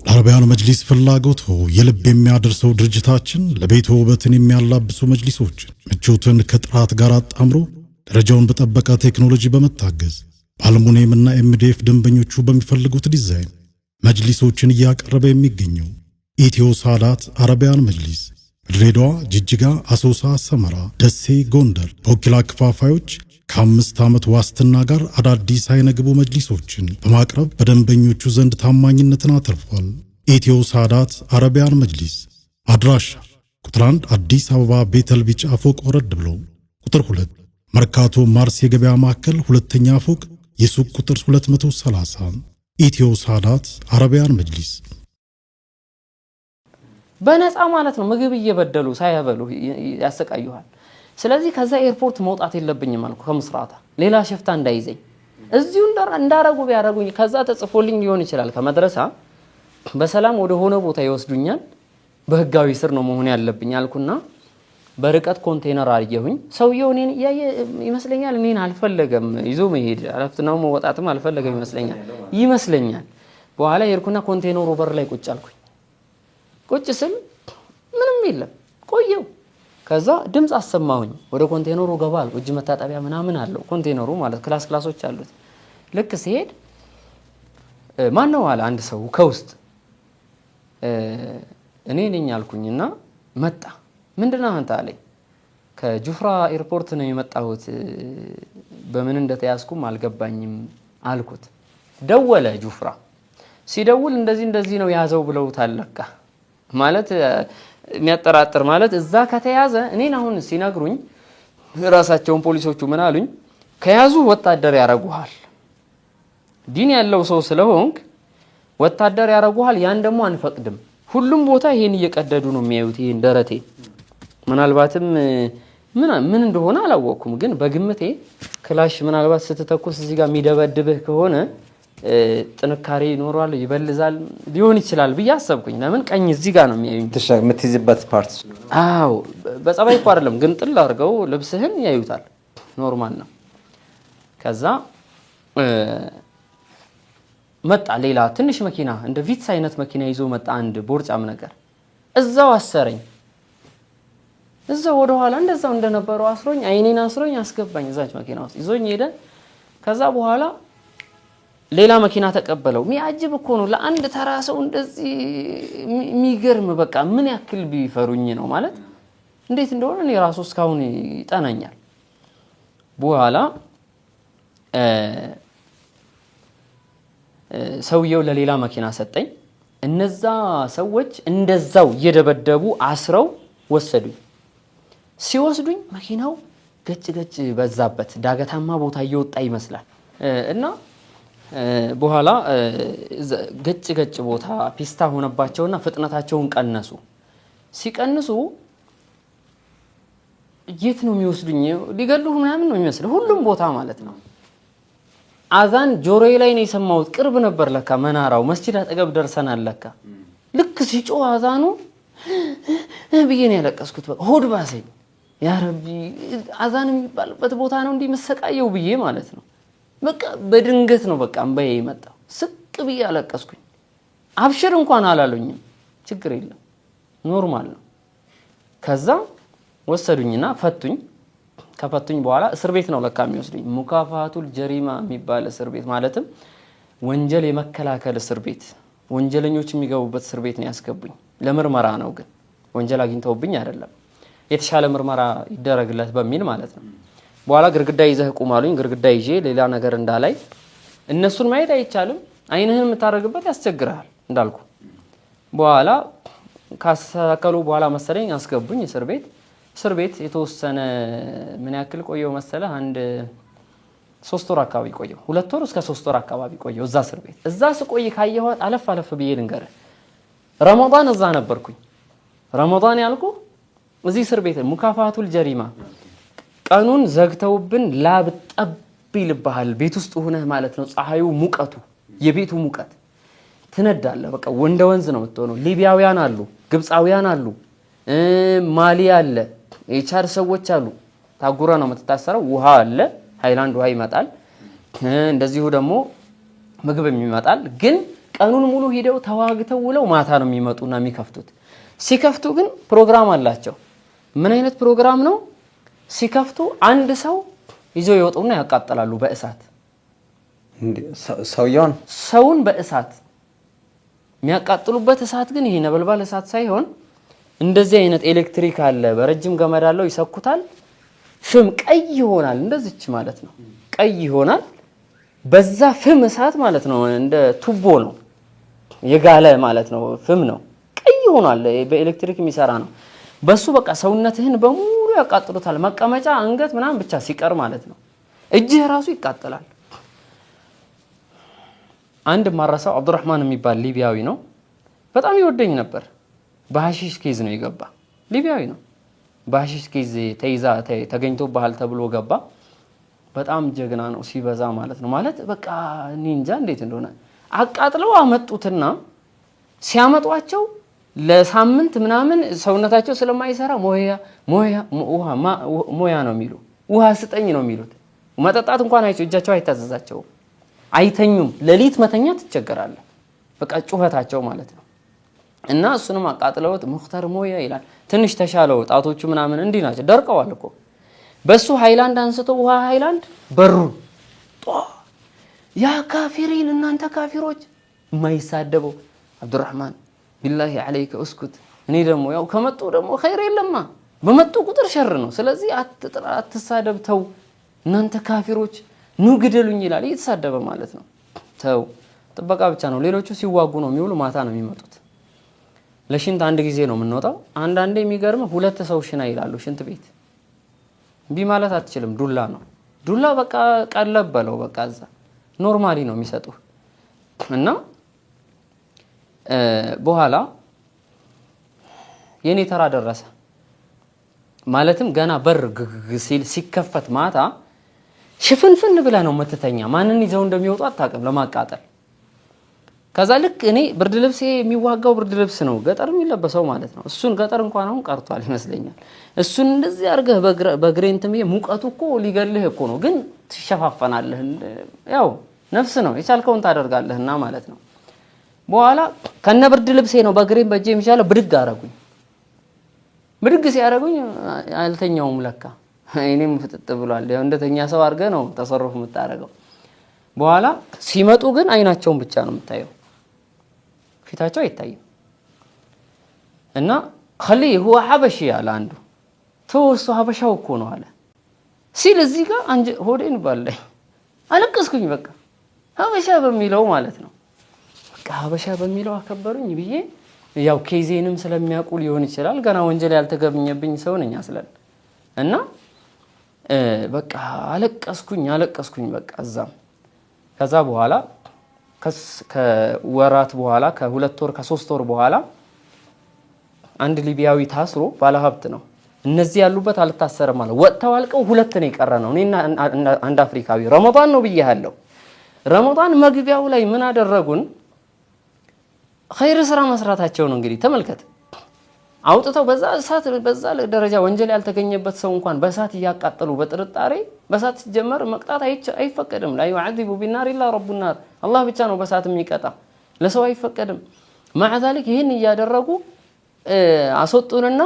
ለአረቢያን መጅሊስ ፍላጎት የልብ የሚያደርሰው ድርጅታችን ለቤት ውበትን የሚያላብሱ መጅሊሶች ምቾትን ከጥራት ጋር አጣምሮ ደረጃውን በጠበቀ ቴክኖሎጂ በመታገዝ በአልሙኒየም እና ኤምዲኤፍ ደንበኞቹ በሚፈልጉት ዲዛይን መጅሊሶችን እያቀረበ የሚገኘው ኢትዮ ሳዳት አረቢያን መጅሊስ ድሬዳዋ፣ ጅጅጋ፣ አሶሳ፣ ሰመራ፣ ደሴ፣ ጎንደር በወኪላ ክፋፋዮች ከ5 ዓመት ዋስትና ጋር አዳዲስ አይነግቡ መጅሊሶችን በማቅረብ በደንበኞቹ ዘንድ ታማኝነትን አትርፏል። ኢትዮ ሳዳት አረቢያን መጅሊስ አድራሻ ቁጥር 1 አዲስ አበባ ቤተል ቢጫ ፎቅ ወረድ ብሎ፣ ቁጥር 2 መርካቶ ማርስ የገበያ ማዕከል ሁለተኛ ፎቅ የሱቅ ቁጥር 230 ኢትዮ ሳዳት አረቢያን መጅሊስ በነፃ ማለት ነው ምግብ እየበደሉ ሳይበሉ ያሰቃዩሃል ስለዚህ ከዛ ኤርፖርት መውጣት የለብኝም አልኩ ከምስራታ ሌላ ሽፍታ እንዳይዘኝ እዚሁ እንዳረጉ ቢያረጉኝ ከዛ ተጽፎልኝ ሊሆን ይችላል ከመድረሳ በሰላም ወደ ሆነ ቦታ ይወስዱኛል በህጋዊ ስር ነው መሆን ያለብኝ አልኩና በርቀት ኮንቴነር አርየሁኝ ሰውየው እኔን ይመስለኛል እኔን አልፈለገም ይዞ መሄድ አረፍትናው መውጣትም አልፈለገም ይመስለኛል በኋላ የርኩና ኮንቴነሩ በር ላይ ቁጭ አልኩኝ ቁጭ ስል ምንም የለም ቆየው ከዛ ድምጽ አሰማሁኝ ወደ ኮንቴነሩ ገባል እጅ መታጠቢያ ምናምን አለው ኮንቴነሩ ማለት ክላሶች አሉት ልክ ሲሄድ ማን ነው አለ አንድ ሰው ከውስጥ እኔ ነኝ አልኩኝና መጣ ምንድነው አንተ አለኝ ከጁፍራ ኤርፖርት ነው የመጣሁት በምን እንደተያዝኩም አልገባኝም አልኩት ደወለ ጁፍራ ሲደውል እንደዚህ ነው ያዘው ብለው ታለካ ማለት የሚያጠራጥር ማለት እዛ ከተያዘ እኔን አሁን ሲነግሩኝ ራሳቸውን ፖሊሶቹ ምን አሉኝ ከያዙ ወታደር ያረጉሃል ዲን ያለው ሰው ስለሆንክ ወታደር ያረጉሃል ያን ደግሞ አንፈቅድም ሁሉም ቦታ ይሄን እየቀደዱ ነው የሚያዩት ይሄን ደረቴ ምናልባትም ምን እንደሆነ አላወኩም ግን በግምቴ ክላሽ ምናልባት ስትተኩስ እዚህ ጋር የሚደበድብህ ከሆነ ጥንካሬ ይኖራል ይበልዛል ሊሆን ይችላል በያሰብኩኝ ለምን ቀኝ እዚህ ጋር ነው የሚያዩኝ የምትይዝበት ፓርት አዎ በጸባይ እኮ አይደለም ግን ጥል አድርገው ልብስህን ያዩታል ኖርማል ነው ከዛ መጣ ሌላ ትንሽ መኪና እንደ ቪትስ አይነት መኪና ይዞ መጣ አንድ ቦርጫም ነገር እዛው አሰረኝ እዛው ወደ ኋላ እንደዛው እንደነበረው አስሮኝ አይኔን አስሮኝ አስገባኝ እዛች መኪና ውስጥ ይዞኝ ሄደ ከዛ በኋላ ሌላ መኪና ተቀበለው ሚያጅብ እኮ ነው ለአንድ ተራ ሰው እንደዚህ የሚገርም በቃ ምን ያክል ቢፈሩኝ ነው ማለት እንዴት እንደሆነ እኔ ራሱ እስካሁን ይጣናኛል በኋላ ሰውየው ለሌላ መኪና ሰጠኝ እነዛ ሰዎች እንደዛው እየደበደቡ አስረው ወሰዱኝ ሲወስዱኝ መኪናው ገጭ በዛበት ዳገታማ ቦታ እየወጣ ይመስላል እና በኋላ ገጭ ቦታ ፒስታ ሆነባቸውና ፍጥነታቸውን ቀነሱ ሲቀንሱ የት ነው የሚወስዱኝ ሊገሉህ ምናምን ነው የሚመስለው ሁሉም ቦታ ማለት ነው አዛን ጆሮዬ ላይ ነው የሰማሁት ቅርብ ነበር ለካ መናራው መስጂድ አጠገብ ደርሰናል ለካ ልክ ሲጮህ አዛኑ ብዬ ነው ያለቀስኩት። በቃ ሆድ ባሰኝ። ያ ረቢ አዛን የሚባልበት ቦታ ነው እንዲህ መሰቃየው ብዬ ማለት ነው። በቃ በድንገት ነው በቃ እንባዬ የመጣው። ስቅ ብዬ አለቀስኩኝ። አብሽር እንኳን አላሉኝም። ችግር የለም ኖርማል ነው። ከዛ ወሰዱኝና ፈቱኝ። ከፈቱኝ በኋላ እስር ቤት ነው ለካ የሚወስዱኝ። ሙካፋቱል ጀሪማ የሚባል እስር ቤት ማለትም ወንጀል የመከላከል እስር ቤት፣ ወንጀለኞች የሚገቡበት እስር ቤት ነው ያስገቡኝ። ለምርመራ ነው ግን ወንጀል አግኝተውብኝ አይደለም። የተሻለ ምርመራ ይደረግለት በሚል ማለት ነው። በኋላ ግርግዳ ይዘህ ቁም አሉኝ። ግርግዳ ይዤ ሌላ ነገር እንዳላይ እነሱን ማየት አይቻልም። አይንህን የምታደርግበት ያስቸግራል እንዳልኩ። በኋላ ካስተካከሉ በኋላ መሰለኝ አስገቡኝ እስር ቤት። እስር ቤት የተወሰነ ምን ያክል ቆየው መሰለህ? አንድ 3 ወር አካባቢ ቆየው። 2 ወር እስከ 3 ወር አካባቢ ቆየው እዛ እስር ቤት። እዛ ስቆይ ካየኋት አለፍ አለፍ ብዬ ልንገርህ፣ ረመዳን እዛ ነበርኩኝ። ረመዳን ያልኩ እዚህ እስር ቤት ሙካፋቱል ጀሪማ ቀኑን ዘግተውብን ላብ ጠብ ይልብሃል ቤት ውስጥ ሆነህ ማለት ነው። ፀሐዩ ሙቀቱ የቤቱ ሙቀት ትነዳለህ። በቃ ወንደ ወንዝ ነው የምትሆነው። ሊቢያውያን አሉ፣ ግብፃውያን አሉ፣ ማሊ አለ፣ የቻድ ሰዎች አሉ። ታጉረ ነው የምትታሰረው። ውሃ አለ፣ ሃይላንድ ውሃ ይመጣል። እንደዚሁ ደግሞ ምግብ ይመጣል። ግን ቀኑን ሙሉ ሂደው ተዋግተው ውለው ማታ ነው የሚመጡና የሚከፍቱት። ሲከፍቱ ግን ፕሮግራም አላቸው። ምን አይነት ፕሮግራም ነው? ሲከፍቱ አንድ ሰው ይዘው ይወጡና ያቃጥላሉ በእሳት። ሰውን በእሳት የሚያቃጥሉበት እሳት ግን ይሄ ነበልባል እሳት ሳይሆን እንደዚህ አይነት ኤሌክትሪክ አለ፣ በረጅም ገመድ አለው፣ ይሰኩታል። ፍም ቀይ ይሆናል፣ እንደዚች ማለት ነው። ቀይ ይሆናል። በዛ ፍም እሳት ማለት ነው። እንደ ቱቦ ነው የጋለ ማለት ነው። ፍም ነው፣ ቀይ ሆኗል። በኤሌክትሪክ የሚሰራ ነው። በሱ በቃ ሰውነትህን በሙሉ ያቃጥሉታል። መቀመጫ፣ አንገት ምናምን ብቻ ሲቀር ማለት ነው። እጅህ ራሱ ይቃጠላል። አንድ ማረሳው አብዱራህማን የሚባል ሊቢያዊ ነው። በጣም ይወደኝ ነበር። በሐሺሽ ኬዝ ነው የገባ። ሊቢያዊ ነው። በሐሺሽ ኬዝ ተገኝቶብሃል ተብሎ ገባ። በጣም ጀግና ነው ሲበዛ ማለት ነው። ማለት በቃ እኔ እንጃ እንዴት እንደሆነ አቃጥለው አመጡትና ሲያመጧቸው ለሳምንት ምናምን ሰውነታቸው ስለማይሰራ ሞያ ነው የሚሉ፣ ውሃ ስጠኝ ነው የሚሉት። መጠጣት እንኳን እጃቸው አይታዘዛቸውም። አይተኙም። ሌሊት መተኛት ትቸገራለህ። በቃ ጩኸታቸው ማለት ነው። እና እሱንም አቃጥለውት ሙክተር ሞያ ይላል። ትንሽ ተሻለው። ጣቶቹ ምናምን እንዲህ ናቸው፣ ደርቀዋል እኮ። በሱ ሃይላንድ አንስቶ ውሃ ሃይላንድ በሩን ያ ካፊሪን፣ እናንተ ካፊሮች። የማይሳደበው አብዱራህማን ቢላሂ አለይከ እስኩት። እኔ ደግሞ ያው ከመጡ ደግሞ ኸይር የለማ፣ በመጡ ቁጥር ሸር ነው። ስለዚህ አትሳደብ፣ ተው እናንተ ካፊሮች ኑ ግደሉኝ ይላል። እየተሳደበ ማለት ነው። ተው ጥበቃ ብቻ ነው። ሌሎቹ ሲዋጉ ነው የሚውሉ፣ ማታ ነው የሚመጡት። ለሽንት አንድ ጊዜ ነው የምንወጣው። አንዳንዴ የሚገርም 2 ሰው ሽና ይላሉ ሽንት ቤት። እምቢ ማለት አትችልም። ዱላ ነው ዱላ። በቃ ቀለብ በለው በቃ እዛ ኖርማሊ ነው የሚሰጡ። እና በኋላ የኔ ተራ ደረሰ። ማለትም ገና በር ሲከፈት ማታ ሽፍንፍን ብለህ ነው የምትተኛ። ማንን ይዘው እንደሚወጡ አታውቅም ለማቃጠል። ከዛ ልክ እኔ ብርድ ልብስ የሚዋጋው ብርድ ልብስ ነው ገጠር የሚለበሰው ማለት ነው። እሱን ገጠር እንኳን አሁን ቀርቷል ይመስለኛል። እሱን እንደዚህ አድርገህ በግሬንትም ሙቀቱ እኮ ሊገልህ እኮ ነው፣ ግን ትሸፋፈናለህ። ያው ነፍስ ነው የቻልከውን ታደርጋለህና ማለት ነው። በኋላ ከነ ብርድ ልብሴ ነው በግሬን በእጄ የሚሻለው ብድግ አደረጉኝ። ብድግ ሲያደርጉኝ አልተኛውም ለካ። እኔም ፍጥጥ ብሏል። ያው እንደተኛ ሰው አድርገህ ነው ተሰሩፍ የምታደርገው። በኋላ ሲመጡ ግን አይናቸውን ብቻ ነው የምታየው፣ ፊታቸው አይታይም። እና خሊ هو ሐበሺ ያለ አንዱ ተወሱ ሐበሻው እኮ ነው አለ ሲል እዚህ ጋር ሆዴን ባለኝ አለቀስኩኝ። በቃ ሐበሻ በሚለው ማለት ነው። በቃ ሐበሻ በሚለው አከበሩኝ ብዬ ያው ኬዜንም ስለሚያውቁ ሊሆን ይችላል። ገና ወንጀል ያልተገኘብኝ ሰው ነኝ አስለን። እና በቃ አለቀስኩኝ በቃ እዛም። ከዛ በኋላ ከወራት በኋላ ከ2 ወር ከ3 ወር በኋላ አንድ ሊቢያዊ ታስሮ ባለሀብት ነው። እነዚህ ያሉበት አልታሰረም ማለት ወጥተው አልቀው 2 ነው የቀረ ነው። እኔና አንድ አፍሪካዊ ረመዳን ነው ብያለሁ። ረመዳን መግቢያው ላይ ምን አደረጉን? ኸይር ስራ መስራታቸው ነው። እንግዲህ ተመልከት አውጥተው በዛ እሳት በዛ ደረጃ ወንጀል ያልተገኘበት ሰው እንኳን በእሳት እያቃጠሉ በጥርጣሬ በእሳት ሲጀመር መቅጣት አይፈቀድም። ላ يعذب بالنار الا رب النار አላህ ብቻ ነው በእሳት የሚቀጣ ለሰው አይፈቀድም። مع ذلك ይሄን እያደረጉ አስወጡንና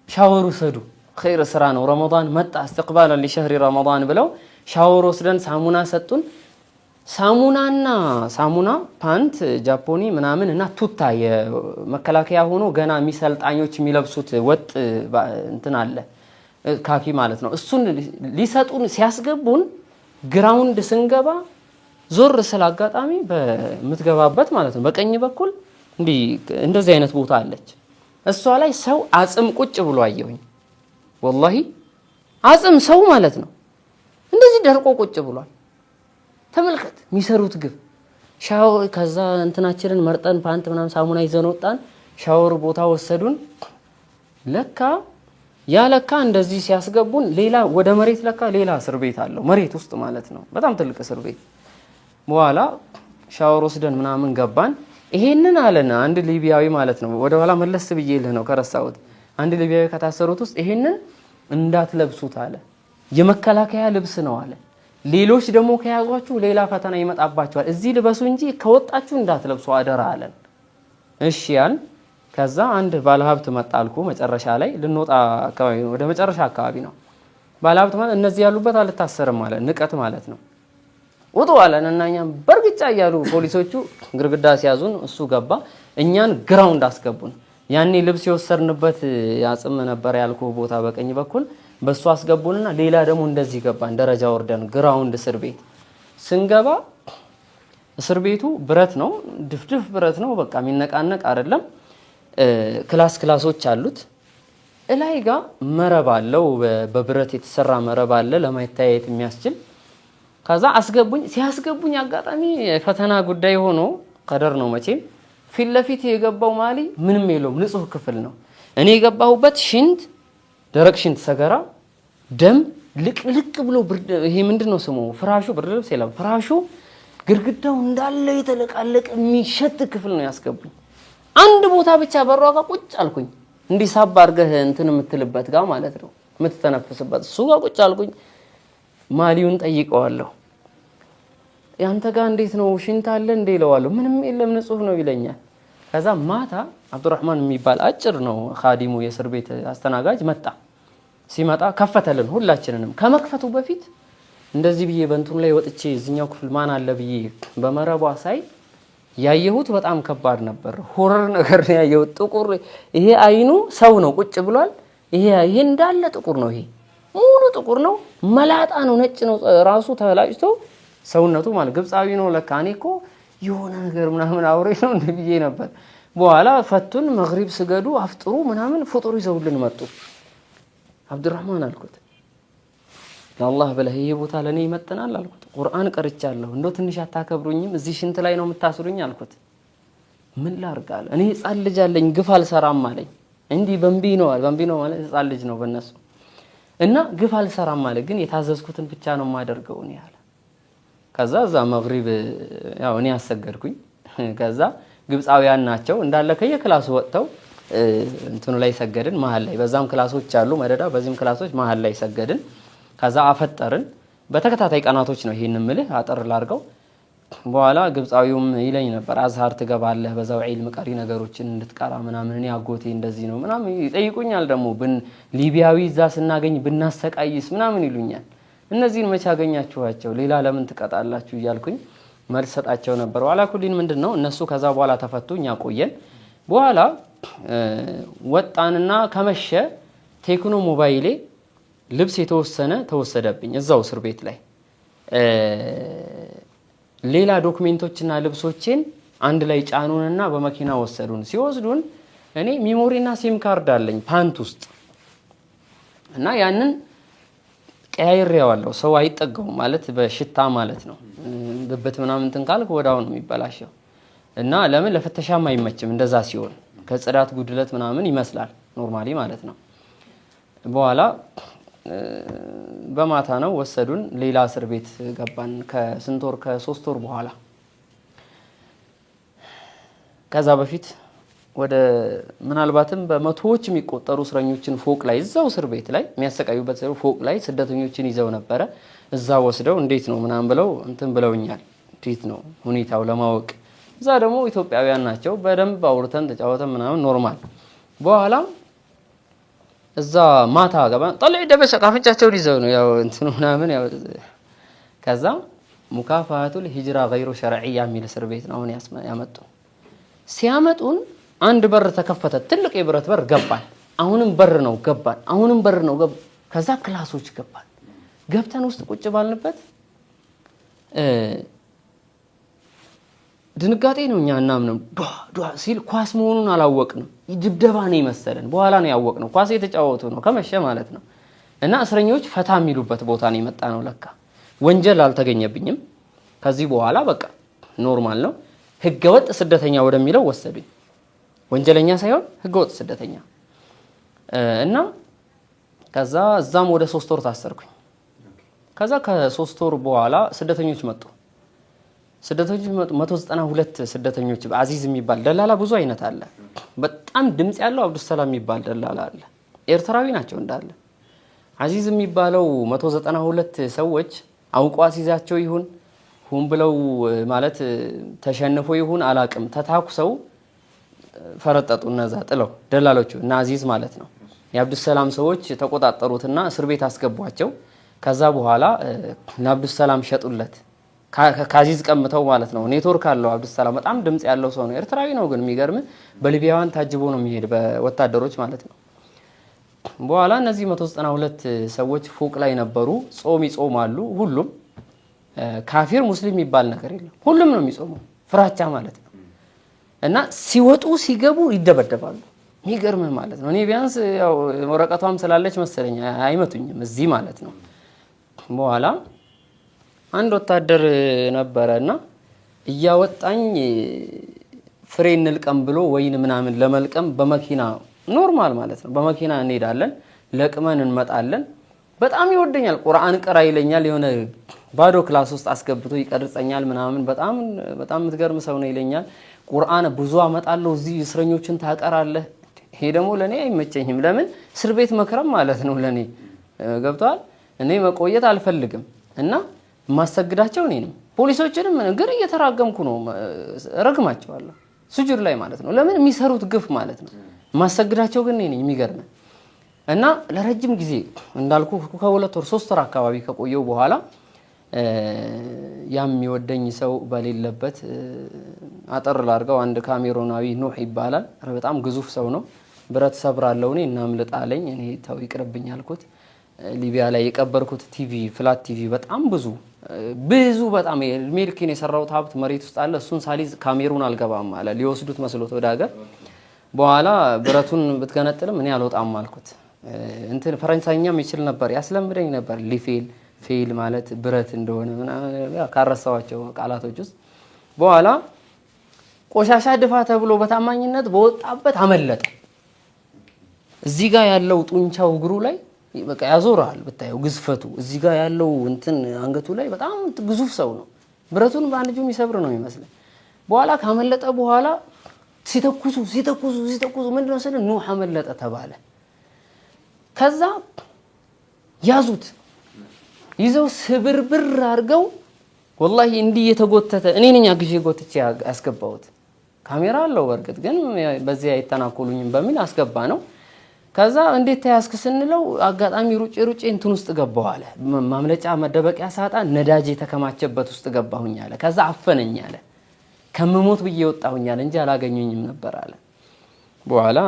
ሻወር ወሰዱ። ኸይር ስራ ነው። ረመዳን መጣ استقبالا لشهر رمضان ብለው ሻወር ወስደን ሳሙና ሰጡን። ሳሙና ፓንት ጃፖኒ ምናምን እና ቱታ የመከላከያ ሆኖ ገና የሚሰልጣኞች የሚለብሱት ወጥ እንትን አለ ካኪ ማለት ነው። እሱን ሊሰጡን ሲያስገቡን ግራውንድ ስንገባ ዞር ስላጋጣሚ በምትገባበት ማለት ነው በቀኝ በኩል እንደዚህ አይነት ቦታ አለች። እሷ ላይ ሰው አጽም ቁጭ ብሎ አየሁኝ። ወላሂ አጽም ሰው ማለት ነው እንደዚህ ደርቆ ቁጭ ብሏል። ተመልከት የሚሰሩት ግብ። ሻወር ከዛ እንትናችንን መርጠን ፓንት ምናምን ሳሙና ይዘን ወጣን። ሻወር ቦታ ወሰዱን። ለካ እንደዚህ ሲያስገቡን ሌላ ወደ መሬት ለካ ሌላ እስር ቤት አለው መሬት ውስጥ ማለት ነው። በጣም ትልቅ እስር ቤት። በኋላ ሻወር ወስደን ምናምን ገባን። ይሄንን አለና አንድ ሊቢያዊ ማለት ነው ወደ ኋላ መለስ ብዬልህ ነው ከረሳሁት። አንድ ሊቢያዊ ከታሰሩት ውስጥ ይሄንን እንዳትለብሱት አለ። የመከላከያ ልብስ ነው አለ። ሌሎች ደግሞ ከያዟችሁ ሌላ ፈተና ይመጣባችኋል። እዚህ ልበሱ እንጂ ከወጣችሁ እንዳትለብሱ አደራ አለን። እሺ ያን ከዛ አንድ ባለሀብት መጣልኩ። መጨረሻ ላይ ልንወጣ አካባቢ ነው፣ ወደ መጨረሻ አካባቢ ነው። ባለሀብት ማለት እነዚህ ያሉበት አልታሰርም ማለት ንቀት ማለት ነው። ውጡ አለን እና እኛም በርግጫ እያሉ ፖሊሶቹ ግርግዳ ሲያዙን እሱ ገባ። እኛን ግራውንድ አስገቡን። ያኔ ልብስ የወሰርንበት ያጽም ነበር ያልኩ ቦታ በቀኝ በኩል በሱ አስገቡንና ሌላ ደግሞ እንደዚህ ገባን። ደረጃ ወርደን ግራውንድ እስር ቤት ስንገባ እስር ቤቱ ብረት ነው፣ ድፍድፍ ብረት ነው። በቃ የሚነቃነቅ አይደለም። ክላሶች አሉት። እላይ ጋር መረብ አለው፣ በብረት የተሰራ መረብ አለ ለማይታየት የሚያስችል። ከዛ አስገቡኝ። ሲያስገቡኝ አጋጣሚ ፈተና ጉዳይ ሆኖ ቀደር ነው መቼም። ፊት ለፊት የገባው ማሊ ምንም የለውም፣ ንጹህ ክፍል ነው። እኔ የገባሁበት ሽንት ደረቅ ሽንት ሰገራ ደም ልቅ ብሎ ይሄ ምንድነው ስሙ ፍራሹ ብርድ ልብስ የለም ፍራሹ ግርግዳው እንዳለ የተለቃለቀ የሚሸት ክፍል ነው ያስገቡኝ። አንድ ቦታ ብቻ በሯ ጋር ቁጭ አልኩኝ። እንዲህ ሳብ አድርገህ እንትን የምትልበት ጋር ማለት ነው የምትተነፍስበት እሱ ጋር ቁጭ አልኩኝ። ማሊውን ጠይቀዋለሁ። ያንተ ጋር እንዴት ነው ሽንት አለ እንዴ እለዋለሁ። ምንም የለም ንጹህ ነው ይለኛል። ከዛ ማታ አብዱራህማን የሚባል አጭር ነው ኻዲሙ የእስር ቤት አስተናጋጅ መጣ። ሲመጣ ከፈተልን ሁላችንንም። ከመክፈቱ በፊት እንደዚህ ብዬ በእንትኑ ላይ ወጥቼ እዚኛው ክፍል ማን አለ ብዬ በመረቧ ሳይ ያየሁት በጣም ከባድ ነበር። ሆረር ነገር ነው ያየሁት። ጥቁር ይሄ አይኑ ሰው ነው ቁጭ ብሏል። ይሄ እንዳለ ጥቁር ነው። ይሄ ሙሉ ጥቁር ነው። መላጣ ነው፣ ነጭ ነው ራሱ ተላጭቶ ሰውነቱ ማለት ግብፃዊ ነው። ለካ እኔ እኮ የሆነ ነገር ምናምን አውሬ ነው እንደ ብዬ ነበር። በኋላ ፈቱን። መግሪብ ስገዱ አፍጥሩ ምናምን ፍጡር ይዘውልን መጡ። አብዱራህማን አልኩት ያላህ ብለህ ይሄ ቦታ ለኔ ይመጥናል አልኩት። ቁርአን ቀርቻለሁ እንደው ትንሽ አታከብሩኝም? እዚህ ሽንት ላይ ነው የምታስሩኝ አልኩት። ምን ላድርግ አለ። እኔ ህፃን ልጅ አለኝ ግፍ አልሰራም አለኝ። እንዲህ በእምቢ ነው ማለት ህፃን ልጅ ነው በእነሱ እና ግፍ አልሰራም አለ። ግን የታዘዝኩትን ብቻ ነው የማደርገው እኔ አለ። ከዛ እዛ መግሪብ ያው እኔ አሰገድኩኝ። ከዛ ግብፃውያን ናቸው እንዳለ ከየክላሱ ወጥተው እንትኑ ላይ ሰገድን መሃል ላይ። በዛም ክላሶች አሉ መደዳ፣ በዚህም ክላሶች መሃል ላይ ሰገድን። ከዛ አፈጠርን። በተከታታይ ቀናቶች ነው ይሄን ምልህ አጠር ላርገው። በኋላ ግብፃዊውም ይለኝ ነበር አዝሃር ትገባለህ በዛው ዒልም ቀሪ ነገሮችን እንድትቀራ ምናምን። እኔ አጎቴ እንደዚህ ነው ምናምን ይጠይቁኛል። ደግሞ ሊቢያዊ እዛ ስናገኝ ብናሰቃይስ ምናምን ይሉኛል። እነዚህን መቼ አገኛችኋቸው ሌላ ለምን ትቀጣላችሁ እያልኩኝ መልስ ሰጣቸው ነበር። ዋላ ኩሊን ምንድነው እነሱ ከዛ በኋላ ተፈቱ፣ እኛ ቆየን። በኋላ ወጣንና ከመሸ ቴክኖ ሞባይሌ ልብስ የተወሰነ ተወሰደብኝ እዛው እስር ቤት ላይ። ሌላ ዶክሜንቶችና ልብሶችን አንድ ላይ ጫኑንና በመኪና ወሰዱን። ሲወስዱን እኔ ሚሞሪና ሲም ካርድ አለኝ ፓንት ውስጥ እና ያንን ቀያይሬዋለሁ። ሰው አይጠጋውም ማለት በሽታ ማለት ነው። ብብት ምናምን እንትን ካልክ ወዳው ነው የሚበላሸው እና ለምን ለፍተሻም አይመችም እንደዛ ሲሆን ከጽዳት ጉድለት ምናምን ይመስላል ኖርማሊ ማለት ነው። በኋላ በማታ ነው ወሰዱን። ሌላ እስር ቤት ገባን ከስንት ወር ከ3 ወር በኋላ። ከዛ በፊት ወደ ምናልባትም በመቶዎች የሚቆጠሩ እስረኞችን ፎቅ ላይ እዛው እስር ቤት ላይ የሚያሰቃዩበት ፎቅ ላይ ስደተኞችን ይዘው ነበረ። እዛ ወስደው እንዴት ነው ምናምን ብለው እንትን ብለውኛል። እንዴት ነው ሁኔታው ለማወቅ። እዛ ደግሞ ኢትዮጵያውያን ናቸው። በደንብ አውርተን ተጫወተን ምናምን ኖርማል። በኋላ እዛ ማታ ገባ ጠለይ ደበሰ ካፍንጫቸውን ይዘው ነው ያው እንትኑ ምናምን ያው ከዛ ሙካፋቱል ሂጅራ ገይሩ ሸርዕያ የሚል እስር ቤት ነው አሁን ያመጡ። ሲያመጡን አንድ በር ተከፈተ፣ ትልቅ የብረት በር ገባን። አሁንም በር ነው ገባን፣ አሁንም በር ነው ገባን። ከዛ ክላሶች ገባን። ገብተን ውስጥ ቁጭ ባልንበት ድንጋጤ ነው እኛ እናምነው ዷ ሲል ኳስ መሆኑን አላወቅንም። ድብደባ ነው ይመሰለን። በኋላ ነው ያወቅነው ኳስ የተጫወቱ ነው ከመሸ ማለት ነው። እና እስረኞች ፈታ የሚሉበት ቦታ ነው የመጣ ነው። ለካ ወንጀል አልተገኘብኝም። ከዚህ በኋላ በቃ ኖርማል ነው። ህገወጥ ስደተኛ ወደሚለው ወሰዱኝ። ወንጀለኛ ሳይሆን ህገወጥ ስደተኛ እና ከዛ እዛም ወደ 3 ወር ታሰርኩኝ። ከዛ ከ3 ወር በኋላ ስደተኞች መጡ። 192 ስደተኞች አዚዝ የሚባል ደላላ ብዙ አይነት አለ። በጣም ድምጽ ያለው አብዱሰላም የሚባል ደላላ አለ። ኤርትራዊ ናቸው እንዳለ። አዚዝ የሚባለው 192 ሰዎች አውቋ ሲዛቸው ይሁን ሁን ብለው ማለት ተሸንፎ ይሁን አላቅም ተታኩሰው ፈረጠጡ። እነዛ ጥለው ደላሎቹ እና አዚዝ ማለት ነው የአብዱሰላም ሰዎች ተቆጣጠሩትና እስር ቤት አስገቧቸው። ከዛ በኋላ ለአብዱሰላም ሸጡለት። ከአዚዝ ቀምተው ማለት ነው። ኔትወርክ አለው አብዱሰላም በጣም ድምጽ ያለው ሰው ነው። ኤርትራዊ ነው ግን የሚገርም በሊቢያውያን ታጅቦ ነው የሚሄድ በወታደሮች ማለት ነው። በኋላ እነዚህ 192 ሰዎች ፎቅ ላይ ነበሩ። ጾም ይጾማሉ። ሁሉም ካፊር ሙስሊም የሚባል ነገር የለም። ሁሉም ነው የሚጾመው ፍራቻ ማለት ነው። እና ሲወጡ ሲገቡ ይደበደባሉ። የሚገርም ማለት ነው። እኔ ቢያንስ ያው ወረቀቷም ስላለች መሰለኝ አይመቱኝም እዚህ ማለት ነው። በኋላ አንድ ወታደር ነበረና እያወጣኝ ፍሬ እንልቀም ብሎ ወይን ምናምን ለመልቀም በመኪና ኖርማል ማለት ነው በመኪና እንሄዳለን። ለቅመን እንመጣለን። በጣም ይወደኛል። ቁርአን ቀራ ይለኛል። የሆነ ባዶ ክላስ ውስጥ አስገብቶ ይቀርጸኛል ምናምን በጣም በጣም የምትገርም ሰው ነው ይለኛል። ቁርአን ብዙ አመጣለሁ እዚህ እስረኞችን ታቀራለህ። ይሄ ደግሞ ለኔ አይመቸኝም። ለምን እስር ቤት መክረም ማለት ነው ለኔ ገብቷል። እኔ መቆየት አልፈልግም እና ማሰግዳቸው እኔ ነኝ። ፖሊሶችንም ግን እየተራገምኩ ነው ረግማቸዋለሁ ስጁድ ላይ ማለት ነው። ለምን የሚሰሩት ግፍ ማለት ነው። ማሰግዳቸው ግን እኔ ነኝ። የሚገርም እና ለረጅም ጊዜ እንዳልኩ ከ2 ወር 3 ወር አካባቢ ከቆየው በኋላ ያም የሚወደኝ ሰው በሌለበት አጠር ላርገው አንድ ካሜሮናዊ ኑህ ይባላል። በጣም ግዙፍ ሰው ነው። ብረት ሰብራለሁ እኔ እናምልጣለኝ። እኔ ተው ይቅርብኝ አልኩት። ሊቢያ ላይ የቀበርኩት ቲቪ ፍላት ቲቪ በጣም ብዙ በጣም ሜልኪን የሰራውት ሀብት መሬት ውስጥ አለ። እሱን ሳሊዝ ካሜሩን አልገባም አለ። ሊወስዱት መስሎት ወደ ሀገር። በኋላ ብረቱን ብትገነጥልም እኔ አልወጣም አልኩት። እንትን ፈረንሳይኛም ይችል ነበር ያስለምደኝ ነበር። ሊፌል ፌል ማለት ብረት እንደሆነ ካረሳዋቸው ቃላቶች ውስጥ በኋላ ቆሻሻ ድፋ ተብሎ በታማኝነት በወጣበት አመለጠ። እዚህ ጋር ያለው ጡንቻው እግሩ ላይ በቃ ያዞራል ብታየው ግዝፈቱ። እዚህ ጋር ያለው እንትን አንገቱ ላይ በጣም ግዙፍ ሰው ነው። ብረቱን በአንድ እጁ የሚሰብር ነው የሚመስለው። በኋላ ካመለጠ በኋላ ሲተኩሱ ምንድነው ስለ ኑህ አመለጠ ተባለ። ከዛ ያዙት ይዘው ስብርብር አድርገው ወላሂ እንዲህ የተጎተተ እኔ ነኝ አግዤ ጎትቼ ያስገባሁት። ካሜራ አለው በርግጥ ግን በዚህ አይተናኮሉኝም በሚል አስገባ ነው። ከዛ እንዴት ተያዝክ ስንለው አጋጣሚ ሩጬ እንትን ውስጥ ገባሁ አለ። ማምለጫ መደበቂያ ሳጣ ነዳጅ የተከማቸበት ውስጥ ገባሁኝ አለ። ከዛ አፈነኝ አለ። ከመሞት ብዬ ወጣሁኝ አለ እንጂ አላገኙኝም ነበር አለ። በኋላ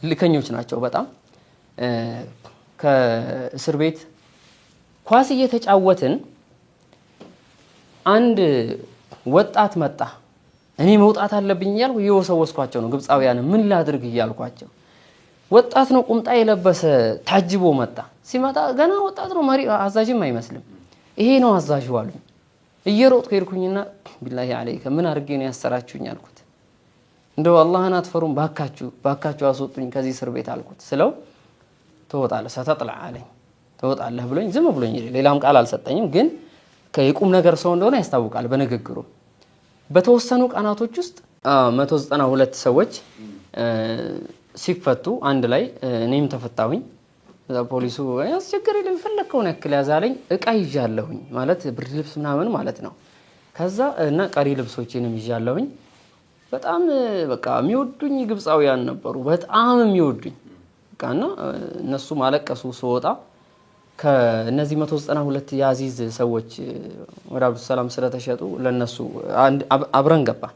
ልከኞች ናቸው በጣም ከእስር ቤት ኳስ እየተጫወትን አንድ ወጣት መጣ። እኔ መውጣት አለብኝ እያልኩ እየወሰወስኳቸው ነው ግብፃውያን ምን ላድርግ እያልኳቸው። ወጣት ነው ቁምጣ የለበሰ ታጅቦ መጣ። ሲመጣ ገና ወጣት ነው መሪ አዛዥም አይመስልም። ይሄ ነው አዛዡ አሉኝ። እየሮጥኩ ሄድኩኝና ቢላሂ አለይከ ምን አድርጌ ነው ያሰራችሁኝ አልኩት። እንደው አላህን አትፈሩም ባካችሁ አስወጡኝ ከዚህ እስር ቤት አልኩት። ስለው ትወጣለህ ሰተጥላ አለኝ። ትወጣለህ ብሎኝ ዝም ብሎኝ ሌላም ቃል አልሰጠኝም። ግን ከየቁም ነገር ሰው እንደሆነ ያስታውቃል በንግግሩ። በተወሰኑ ቀናቶች ውስጥ 192 ሰዎች ሲፈቱ አንድ ላይ እኔም ተፈታሁኝ። ፖሊሱ ያስቸገረ ለፈለከውን ያክል ያዛለኝ። እቃ ይዣለሁኝ ማለት ብርድ ልብስ ምናምን ማለት ነው። ከዛ እና ቀሪ ልብሶችንም ይዣለሁኝ። በጣም በቃ የሚወዱኝ ግብፃውያን ነበሩ፣ በጣም የሚወዱኝ በቃና እነሱ ማለቀሱ ስወጣ ከነዚህ 192 ያዚዝ ሰዎች ወደ አብዱሰላም ስለተሸጡ ለነሱ አብረን ገባን።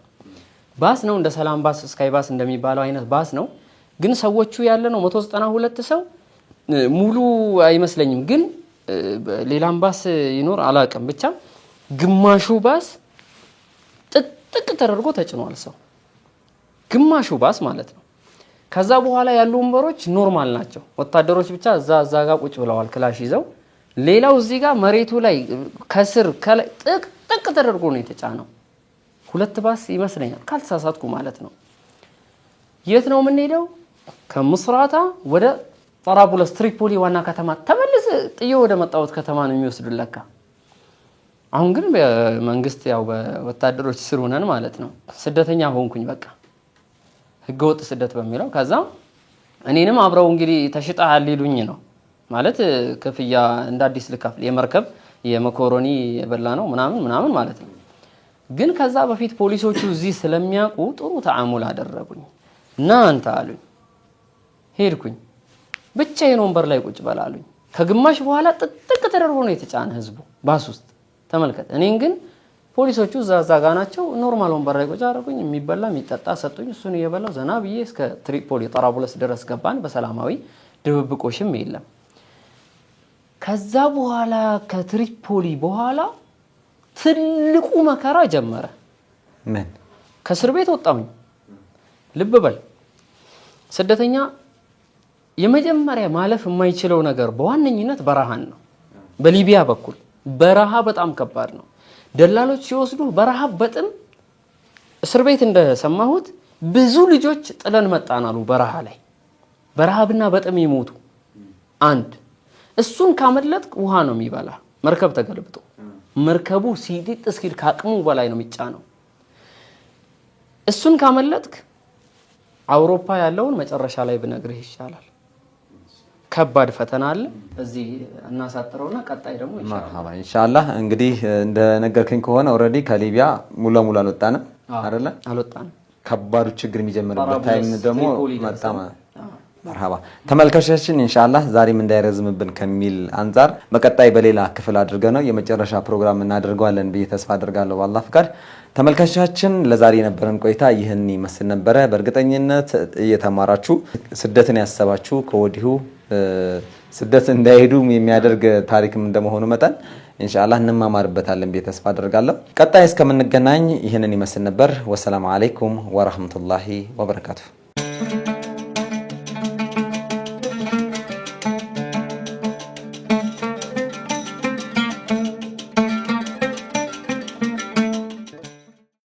ባስ ነው እንደ ሰላም ባስ ስካይ ባስ እንደሚባለው አይነት ባስ ነው። ግን ሰዎቹ ያለ ነው 192 ሰው ሙሉ አይመስለኝም። ግን ሌላም ባስ ይኖር አላውቅም። ብቻ ግማሹ ባስ ጥቅጥቅ ተደርጎ ተጭኗል ሰው፣ ግማሹ ባስ ማለት ነው። ከዛ በኋላ ያሉ ወንበሮች ኖርማል ናቸው። ወታደሮች ብቻ እዛ ጋር ቁጭ ብለዋል ክላሽ ይዘው። ሌላው እዚህ ጋር መሬቱ ላይ ከስር ከላይ ጥቅጥቅ ተደርጎ ነው የተጫነው። 2 ባስ ይመስለኛል ካልተሳሳትኩ ማለት ነው። የት ነው የምንሄደው? ከምስራታ ወደ ጠራቡለስ ትሪፖሊ ዋና ከተማ ተመልሰ ጥዬ ወደ መጣሁት ከተማ ነው የሚወስዱለካ። አሁን ግን በመንግስት ያው በወታደሮች ስር ሆነን ማለት ነው ስደተኛ ሆንኩኝ በቃ ህገወጥ ስደት በሚለው። ከዛ እኔንም አብረው እንግዲህ ተሽጣሃል ሊሉኝ ነው ማለት ክፍያ እንደ አዲስ ልከፍል የመርከብ የመኮሮኒ የበላ ነው ምናምን ማለት ነው። ግን ከዛ በፊት ፖሊሶቹ እዚህ ስለሚያውቁ ጥሩ ተዓሙል አደረጉኝ እና አንተ አሉኝ። ሄድኩኝ ብቻዬን ወንበር ላይ ቁጭ በላሉኝ። ከግማሽ በኋላ ጥቅጥቅ ተደርጎ ነው የተጫነ ህዝቡ ባስ ውስጥ ተመልከት። እኔን ግን ፖሊሶቹ እዛ ጋ ናቸው። ኖርማል ወንበር ላይ ቁጭ አደረጉኝ። የሚበላ የሚጠጣ ሰጡኝ። እሱን እየበላው ዘና ብዬ እስከ ትሪፖሊ ጠራቡለስ ድረስ ገባን። በሰላማዊ ድብብቆሽም የለም። ከዛ በኋላ ከትሪፖሊ በኋላ ትልቁ መከራ ጀመረ። ምን? ከእስር ቤት ወጣሁኝ። ልብ በል ስደተኛ የመጀመሪያ ማለፍ የማይችለው ነገር በዋነኝነት በረሃን ነው። በሊቢያ በኩል በረሃ በጣም ከባድ ነው። ደላሎች ሲወስዱ በረሃ በጥም እስር ቤት እንደሰማሁት ብዙ ልጆች ጥለን መጣናሉ። በረሃ ላይ በረሃብና በጥም ይሞቱ። አንድ እሱን ካመለጥክ ውሃ ነው የሚበላ መርከብ ተገልብጦ መርከቡ ሲዲጥ እስኪል ካቅሙ በላይ ነው የሚጫነው። እሱን ካመለጥክ አውሮፓ ያለውን መጨረሻ ላይ ብነግርህ ይሻላል። ከባድ ፈተና አለ። እዚህ እናሳጥረውና ቀጣይ ደግሞ መርሃባ ኢንሻአላህ። እንግዲህ እንደነገርከኝ ከሆነ ኦሬዲ ከሊቢያ ሙሉ ለሙሉ አልወጣንም አይደለ? አልወጣንም። ከባዱ ችግር የሚጀምርበት ታይም ደግሞ መጣ። መርሃባ ተመልካቾቻችን፣ ኢንሻአላህ ዛሬም እንዳይረዝምብን ከሚል አንፃር በቀጣይ በሌላ ክፍል አድርገነው የመጨረሻ ፕሮግራም እናደርገዋለን ብዬ ተስፋ አደርጋለሁ በአላህ ፍቃድ። ተመልካቾቻችን ለዛሬ የነበረን ቆይታ ይህን ይመስል ነበረ። በእርግጠኝነት እየተማራችሁ ስደትን ያሰባችሁ ከወዲሁ ስደት እንዳይሄዱ የሚያደርግ ታሪክም እንደመሆኑ መጠን ኢንሻአላህ እንማማርበታለን ብዬ ተስፋ አደርጋለሁ። ቀጣይ እስከምንገናኝ ይህንን ይመስል ነበር። ወሰላሙ አለይኩም ወራህመቱላሂ ወበረካቱሁ።